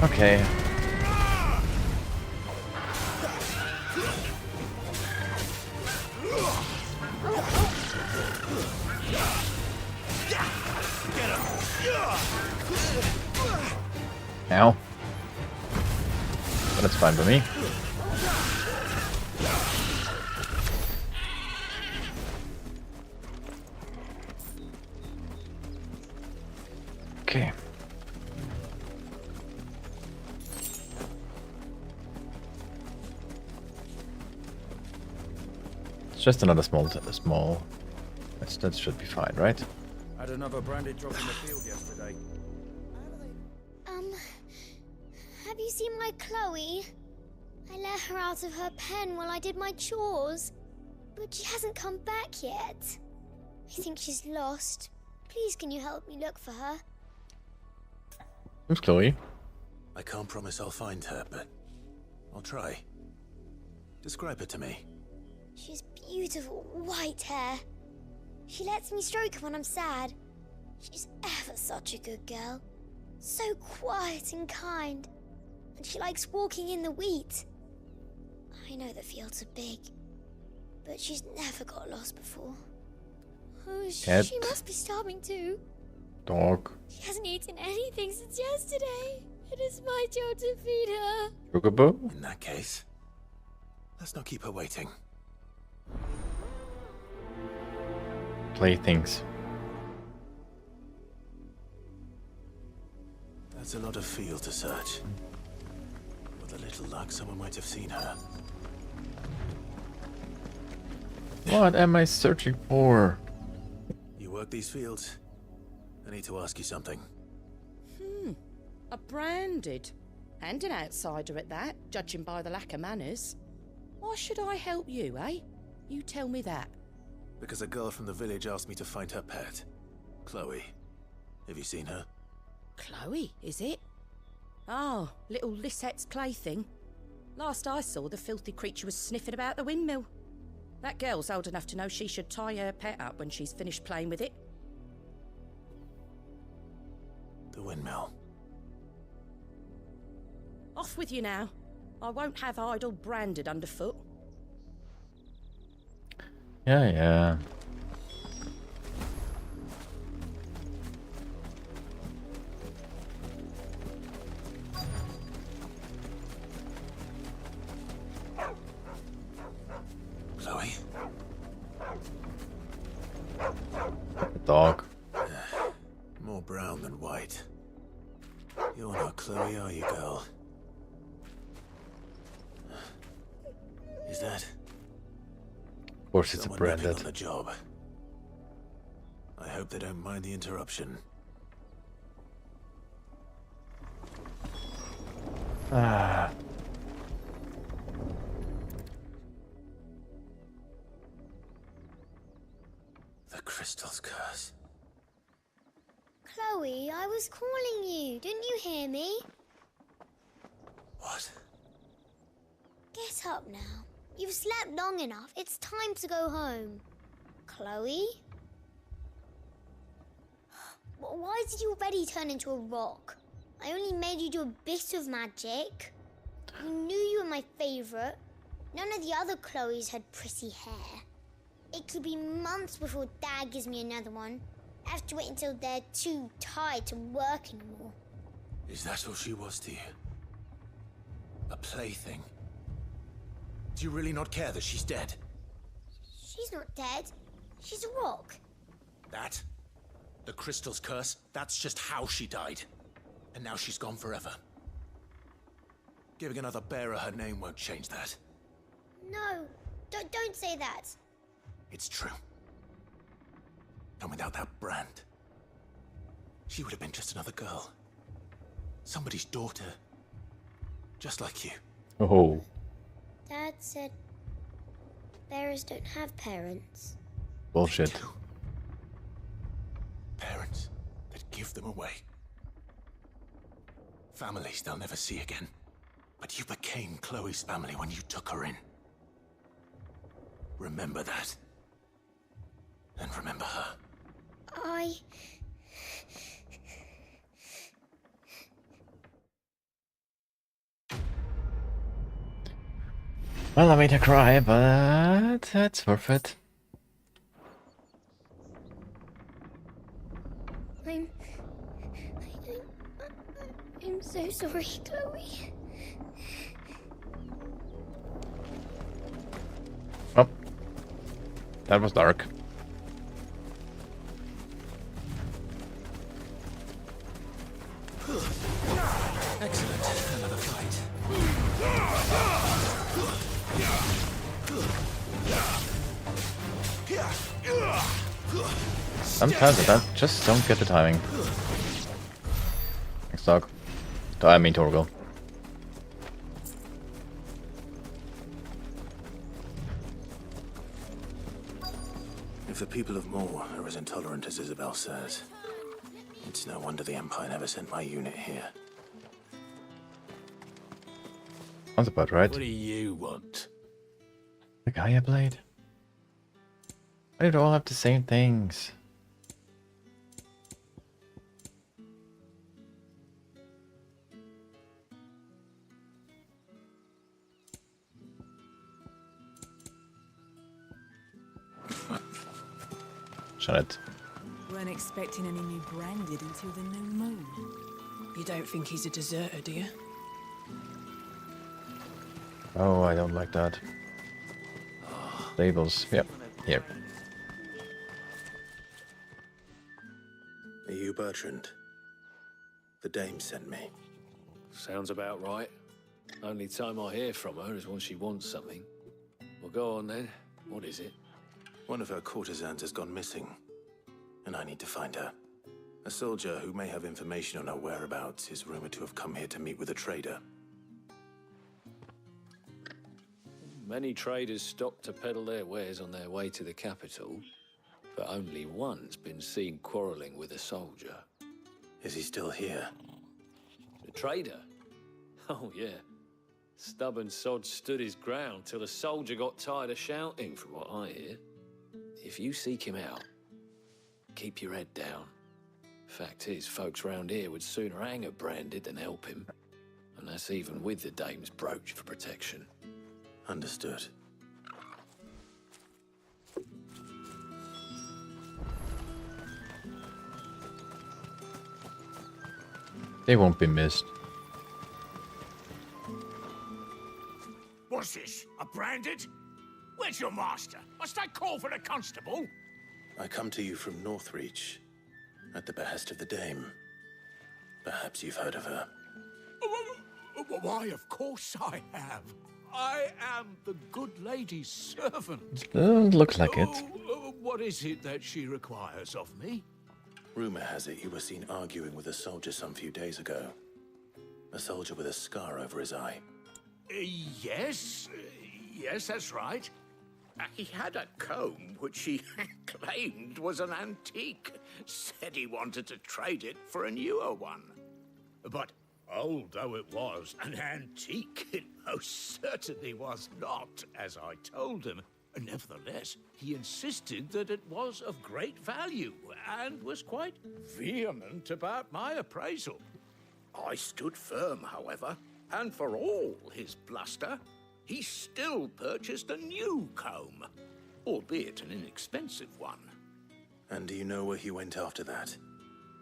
Okay. Ow. But that's fine for me. Okay. It's just another small. That should be fine, right? Had another branded drop in the field yesterday. Have you seen my Chloe? I let her out of her pen while I did my chores, but she hasn't come back yet. I think she's lost. Please, can you help me look for her? Who's Chloe? I can't promise I'll find her, but I'll try. Describe her to me. She's beautiful white hair. She lets me stroke her when I'm sad. She's ever such a good girl. So quiet and kind. And she likes walking in the wheat. I know the fields are big, but she's never got lost before. Oh, Cat. she must be starving too. Dog. She hasn't eaten anything since yesterday. It is my job to feed her. Chocobo? In that case, let's not keep her waiting. Playthings. That's a lot of field to search. With a little luck, someone might have seen her. What am I searching for? You work these fields? I need to ask you something. A branded. And an outsider at that, judging by the lack of manners. Why should I help you, eh? You tell me that. Because a girl from the village asked me to find her pet. Chloe. Have you seen her? Chloe, is it? Oh, little Lisette's plaything. Last I saw, the filthy creature was sniffing about the windmill. That girl's old enough to know she should tie her pet up when she's finished playing with it. The windmill. Off with you now. I won't have idle branded underfoot. Yeah. brown than white. You're not Chloe, are you, girl? Is that? Of course, it's someone branded. nipping on the job? I hope they don't mind the interruption. Ah. The crystal's curse. Chloe, I was calling you. Didn't you hear me? What? Get up now. You've slept long enough. It's time to go home. Chloe? Why did you already turn into a rock? I only made you do a bit of magic. You knew you were my favorite. None of the other Chloes had pretty hair. It could be months before Dad gives me another one. I have to wait until they're too tired to work anymore. Is that all she was to you? A plaything? Do you really not care that she's dead? She's not dead. She's a rock. That? The crystal's curse? That's just how she died. And now she's gone forever. Giving another bearer her name won't change that. No, don't say that. It's true. And without that brand, she would have been just another girl. Somebody's daughter. Just like you. Oh. Dad said bearers don't have parents. Bullshit. Parents that give them away. Families they'll never see again. But you became Chloe's family when you took her in. Remember that. And remember her. Well, I made her cry, but that's worth it. I'm so sorry, Chloe. Oh. That was dark. Excellent. Another fight. Sometimes I just don't get the timing. Thanks, dog. I mean Torgal. If the people of Moor are as intolerant as Isabel says, it's no wonder the Empire never sent my unit here. Sounds about right. What do you want? The guy I played. Why do they all have the same things? Shut it. Weren't expecting any new branded until the new moon. You don't think he's a deserter, do you? Oh, I don't like that. Labels. Yep. Here. Are you Bertrand? The dame sent me. Sounds about right. Only time I hear from her is when she wants something. Well, go on then. What is it? One of her courtesans has gone missing, and I need to find her. A soldier who may have information on her whereabouts is rumored to have come here to meet with a trader. Many traders stop to peddle their wares on their way to the capital, but only one's been seen quarreling with a soldier. Is he still here? The trader? Oh, yeah. Stubborn sod stood his ground till the soldier got tired of shouting, from what I hear. If you seek him out, keep your head down. Fact is, folks round here would sooner hang a branded than help him. And that's even with the dame's brooch for protection. Understood. They won't be missed. What's this? A branded? Where's your master? Must I call for the constable? I come to you from Northreach, at the behest of the Dame. Perhaps you've heard of her. Why, of course I have. I am the good lady's servant. Doesn't look like it. What is it that she requires of me? Rumor has it you were seen arguing with a soldier some few days ago. A soldier with a scar over his eye. Yes, that's right. He had a comb which he claimed was an antique. Said he wanted to trade it for a newer one. But old though it was, an antique it most certainly was not, as I told him. Nevertheless, he insisted that it was of great value and was quite vehement about my appraisal. I stood firm, however, and for all his bluster, he still purchased a new comb, albeit an inexpensive one. And do you know where he went after that?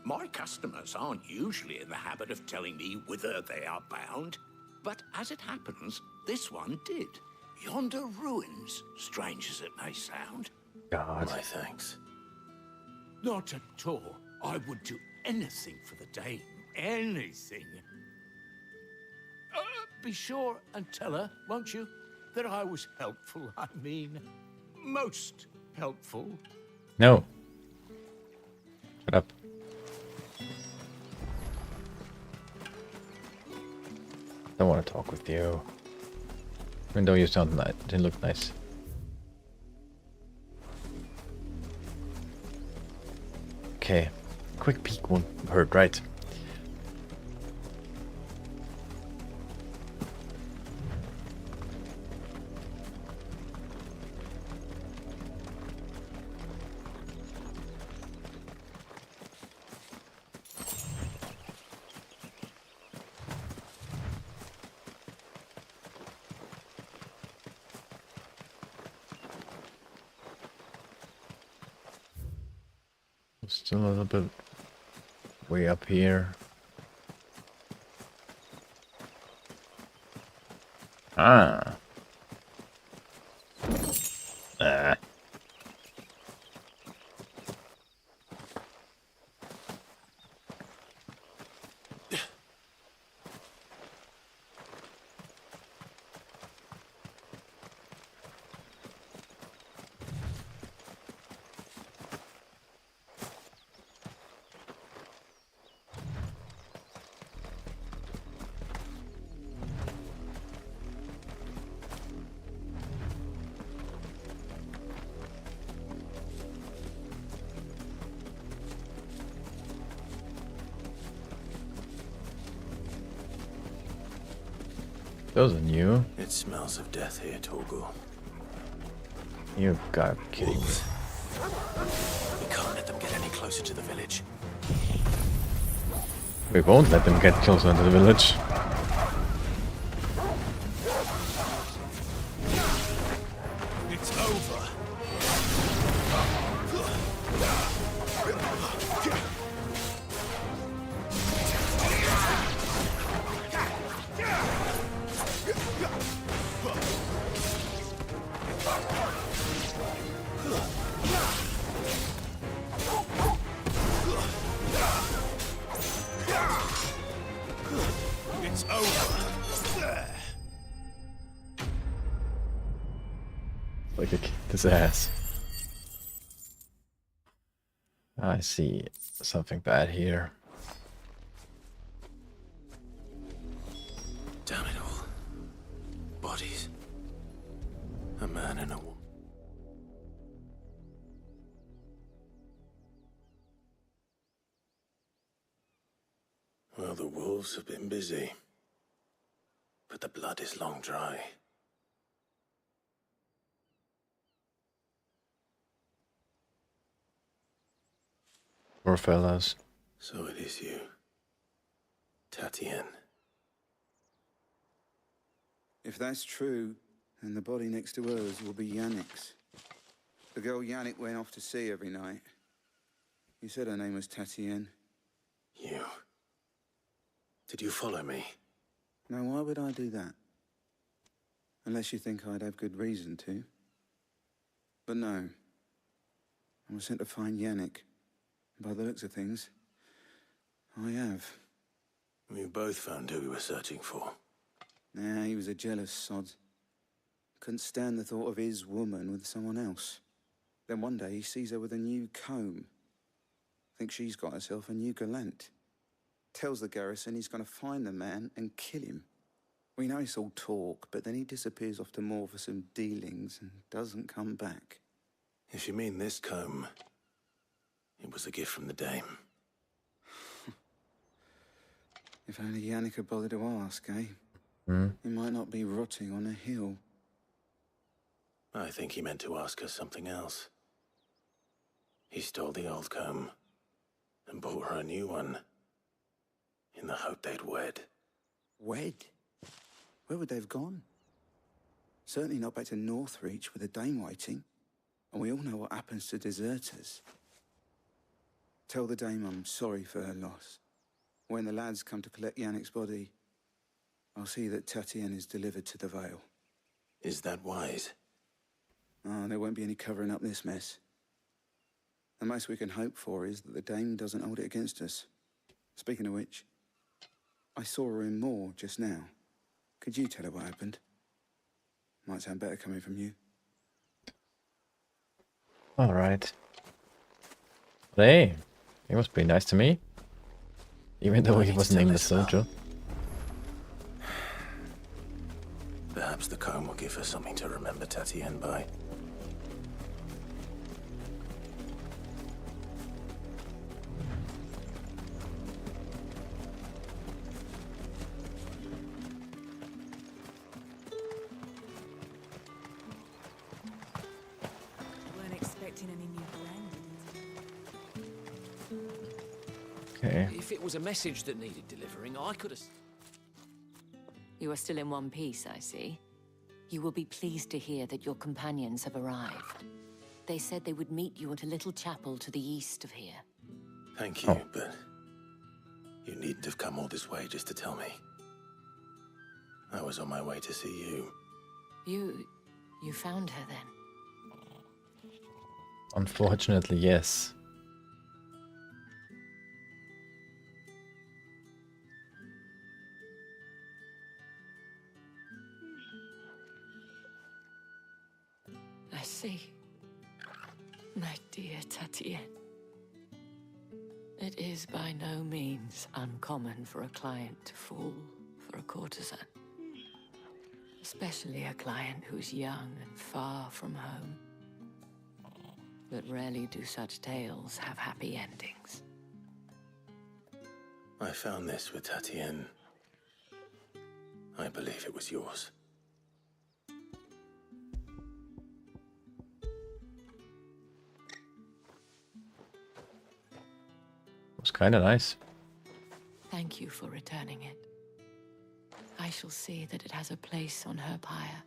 My customers aren't usually in the habit of telling me whither they are bound, but as it happens, this one did. Yonder ruins, strange as it may sound. God. My thanks. Not at all. I would do anything for the Dame. Anything. Be sure and tell her, won't you, that I was helpful. I mean, most helpful. No. Shut up. Don't want to talk with you. Even though you sound nice, they look nice. Okay, quick peek won't hurt, right? Still a little bit way up here. Ah. Ah. Those are new. It smells of death here, Torgal. You gotta be kidding me. We can't let them get any closer to the village. We won't let them get closer to the village. It's over. It's over. Like I kicked his ass. I see something bad here. Damn it all. Bodies. A man and a woman. Well, the wolves have been busy. But the blood is long dry. Poor fellas. So it is you. Tatien. If that's true, then the body next to hers will be Yannick's. The girl Yannick went off to see every night. You said her name was Tatien. You. Did you follow me? Now, why would I do that? Unless you think I'd have good reason to. But no. I was sent to find Yannick. By the looks of things, I have. We both found who we were searching for. Nah, he was a jealous sod. Couldn't stand the thought of his woman with someone else. Then one day he sees her with a new comb. Thinks she's got herself a new gallant. Tells the garrison he's going to find the man and kill him. We know it's all talk, but then he disappears off to Moor for some dealings and doesn't come back. If you mean this comb, it was a gift from the dame. If only Yannick had bothered to ask, eh? He might not be rotting on a hill. I think he meant to ask her something else. He stole the old comb and bought her a new one in the hope they'd wed. Wed? Where would they have gone? Certainly not back to Northreach with a dame waiting. And we all know what happens to deserters. Tell the dame I'm sorry for her loss. When the lads come to collect Yannick's body, I'll see that Tatienne is delivered to the Vale. Is that wise? Oh, there won't be any covering up this mess. The most we can hope for is that the dame doesn't hold it against us. Speaking of which, I saw her in Moor just now. Could you tell her what happened? Might sound better coming from you. Alright. Hey, he was pretty nice to me. Even though he was named the soldier. Perhaps the comb will give her something to remember Tatienne by. Weren't expecting any new branding. Okay. If it was a message that needed delivering, I could have... You are still in one piece, I see. You will be pleased to hear that your companions have arrived. They said they would meet you at a little chapel to the east of here. Thank you, but you needn't have come all this way just to tell me. I was on my way to see you. You found her then? Unfortunately, yes. I see. My dear Tatienne. It is by no means uncommon for a client to fall for a courtesan. Especially a client who's young and far from home. But rarely do such tales have happy endings. I found this with Tatienne. I believe it was yours. It was kind of nice. Thank you for returning it. I shall see that it has a place on her pyre.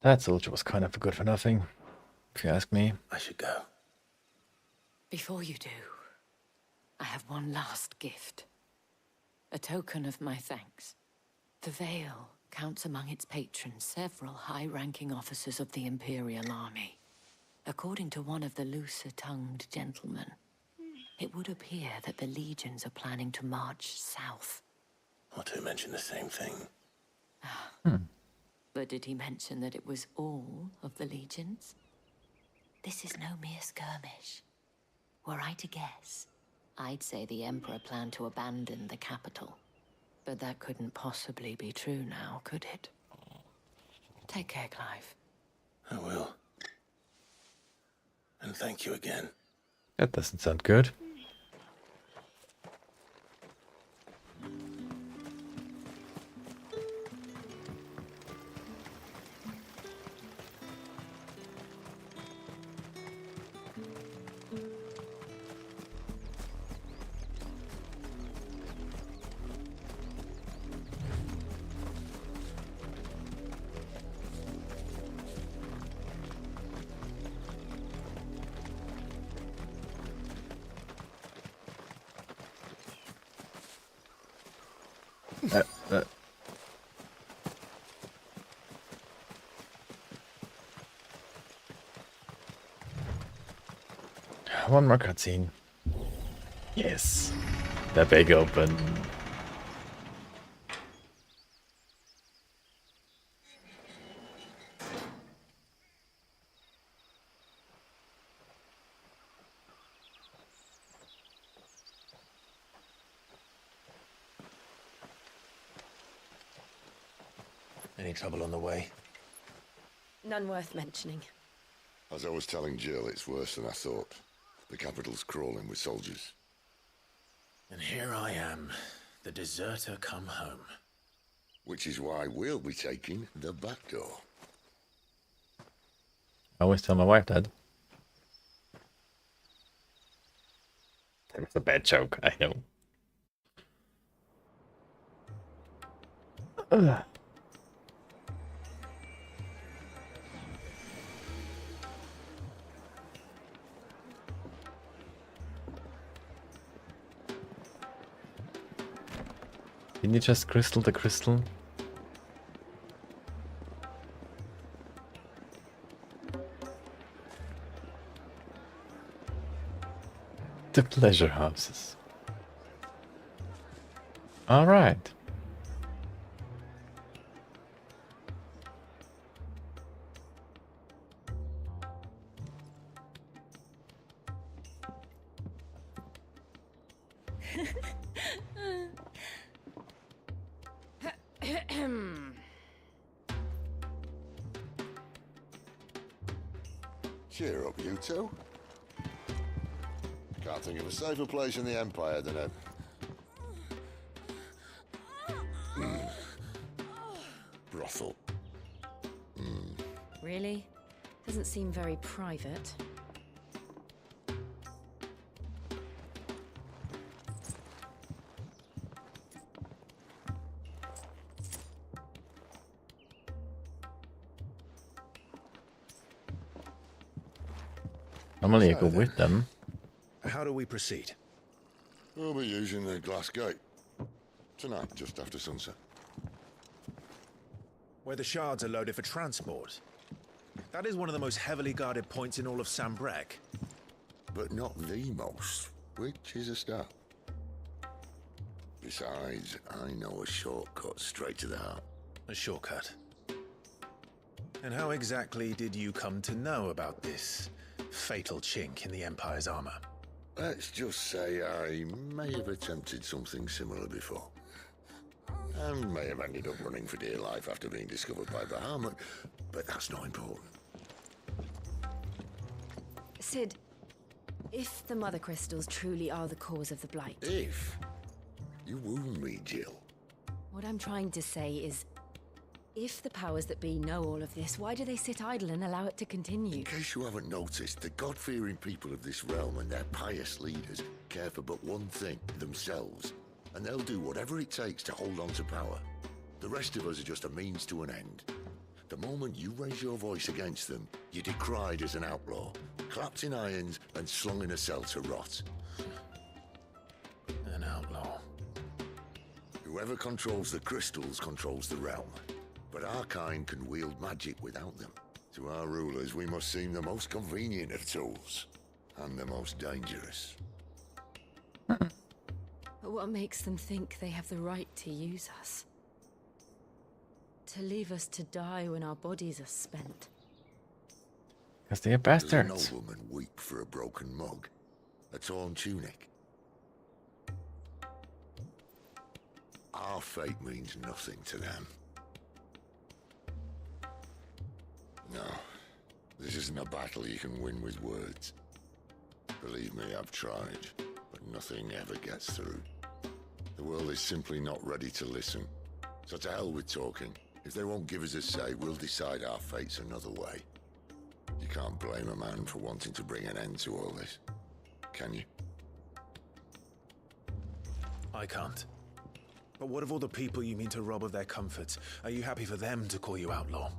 That soldier was kind of good for nothing, if you ask me. I should go. Before you do, I have one last gift. A token of my thanks. The Vale counts among its patrons several high-ranking officers of the Imperial Army. According to one of the looser-tongued gentlemen, it would appear that the legions are planning to march south. Or to mention the same thing. But did he mention that it was all of the legions? This is no mere skirmish. Were I to guess, I'd say the Emperor planned to abandon the capital. But that couldn't possibly be true now, could it? Take care, Clive. I will. And thank you again. That doesn't sound good. One more cutscene. Yes. The big open. Any trouble on the way? None worth mentioning. As I was telling Jill, it's worse than I thought. The capital's crawling with soldiers. And here I am, the deserter come home. Which is why we'll be taking the back door. I always tell my wife that. That was a bad joke, I know. Ugh. Didn't you just crystal the crystal? The pleasure houses. All right. Cheer up, you two. Can't think of a safer place in the Empire than a... brothel. Really? Doesn't seem very private. Normally I go with them. How do we proceed? We'll be using the glass gate. Tonight, just after sunset. Where the shards are loaded for transport. That is one of the most heavily guarded points in all of Sambrek. But not the most, which is a start. Besides, I know a shortcut straight to the heart. A shortcut? And how exactly did you come to know about this fatal chink in the Empire's armor? Let's just say I may have attempted something similar before. And may have ended up running for dear life after being discovered by Bahamut, but that's not important. Sid, if the Mother Crystals truly are the cause of the Blight... If? You wound me, Jill. What I'm trying to say is, if the powers that be know all of this, why do they sit idle and allow it to continue? In case you haven't noticed, the God-fearing people of this realm and their pious leaders care for but one thing, themselves. And they'll do whatever it takes to hold on to power. The rest of us are just a means to an end. The moment you raise your voice against them, you're decried as an outlaw, clapped in irons and slung in a cell to rot. An outlaw. Whoever controls the crystals controls the realm. But our kind can wield magic without them. To our rulers, we must seem the most convenient of tools. And the most dangerous. But what makes them think they have the right to use us? To leave us to die when our bodies are spent? Because they are bastards. Does a nobleman weep for a broken mug? A torn tunic? Our fate means nothing to them. No, this isn't a battle you can win with words. Believe me, I've tried, but nothing ever gets through. The world is simply not ready to listen. So to hell with talking. If they won't give us a say, we'll decide our fates another way. You can't blame a man for wanting to bring an end to all this, can you? I can't. But what of all the people you mean to rob of their comforts? Are you happy for them to call you outlaw?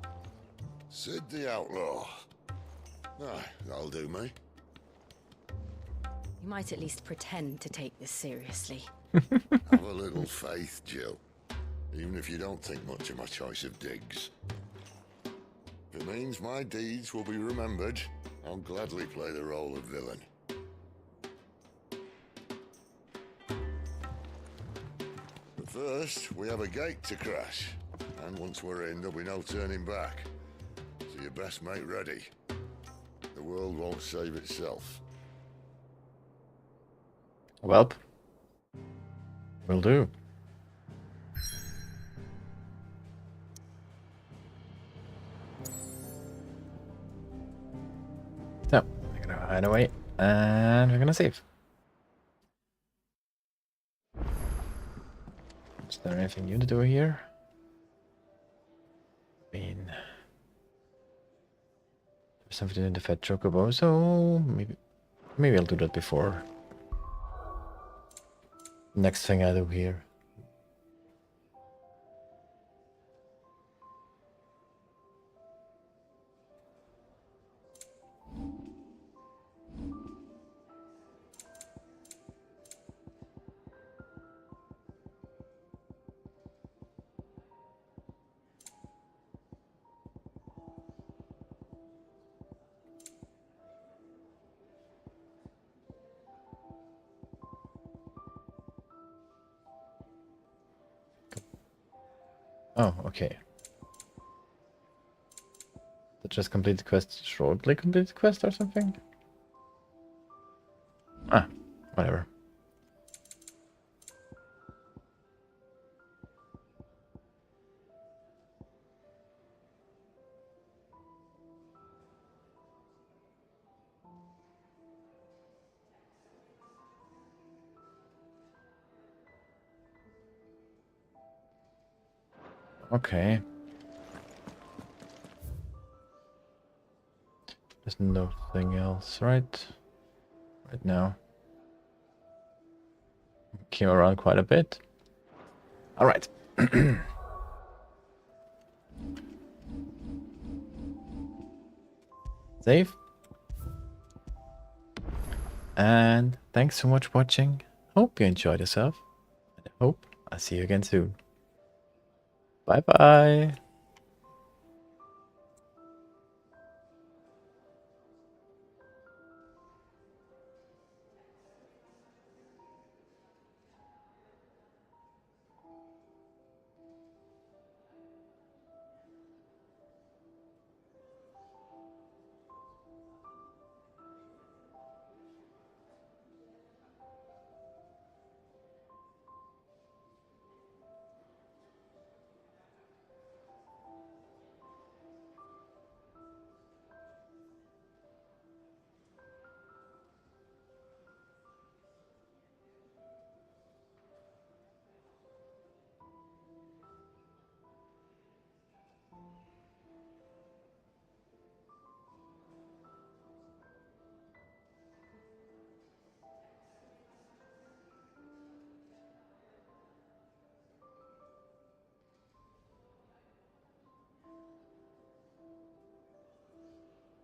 Sid the Outlaw. Ah, that'll do me. You might at least pretend to take this seriously. Have a little faith, Jill. even if you don't think much of my choice of digs. If it means my deeds will be remembered, I'll gladly play the role of villain. But first, we have a gate to crash, and once we're in, there'll be no turning back. So you best make ready. The world won't save itself. Welp. Will do. So, we're gonna hide away, and we're gonna save. Is there anything new to do here? I mean, there's something in the Fed Chocobo, so maybe I'll do that before. Next thing I do here. Oh, okay. That just completed quest, shortly completed quest or something? Ah, whatever. Okay. There's nothing else, right? Right now. Came around quite a bit. Alright. Save. And thanks so much for watching. Hope you enjoyed yourself. And I hope I'll see you again soon. Bye bye.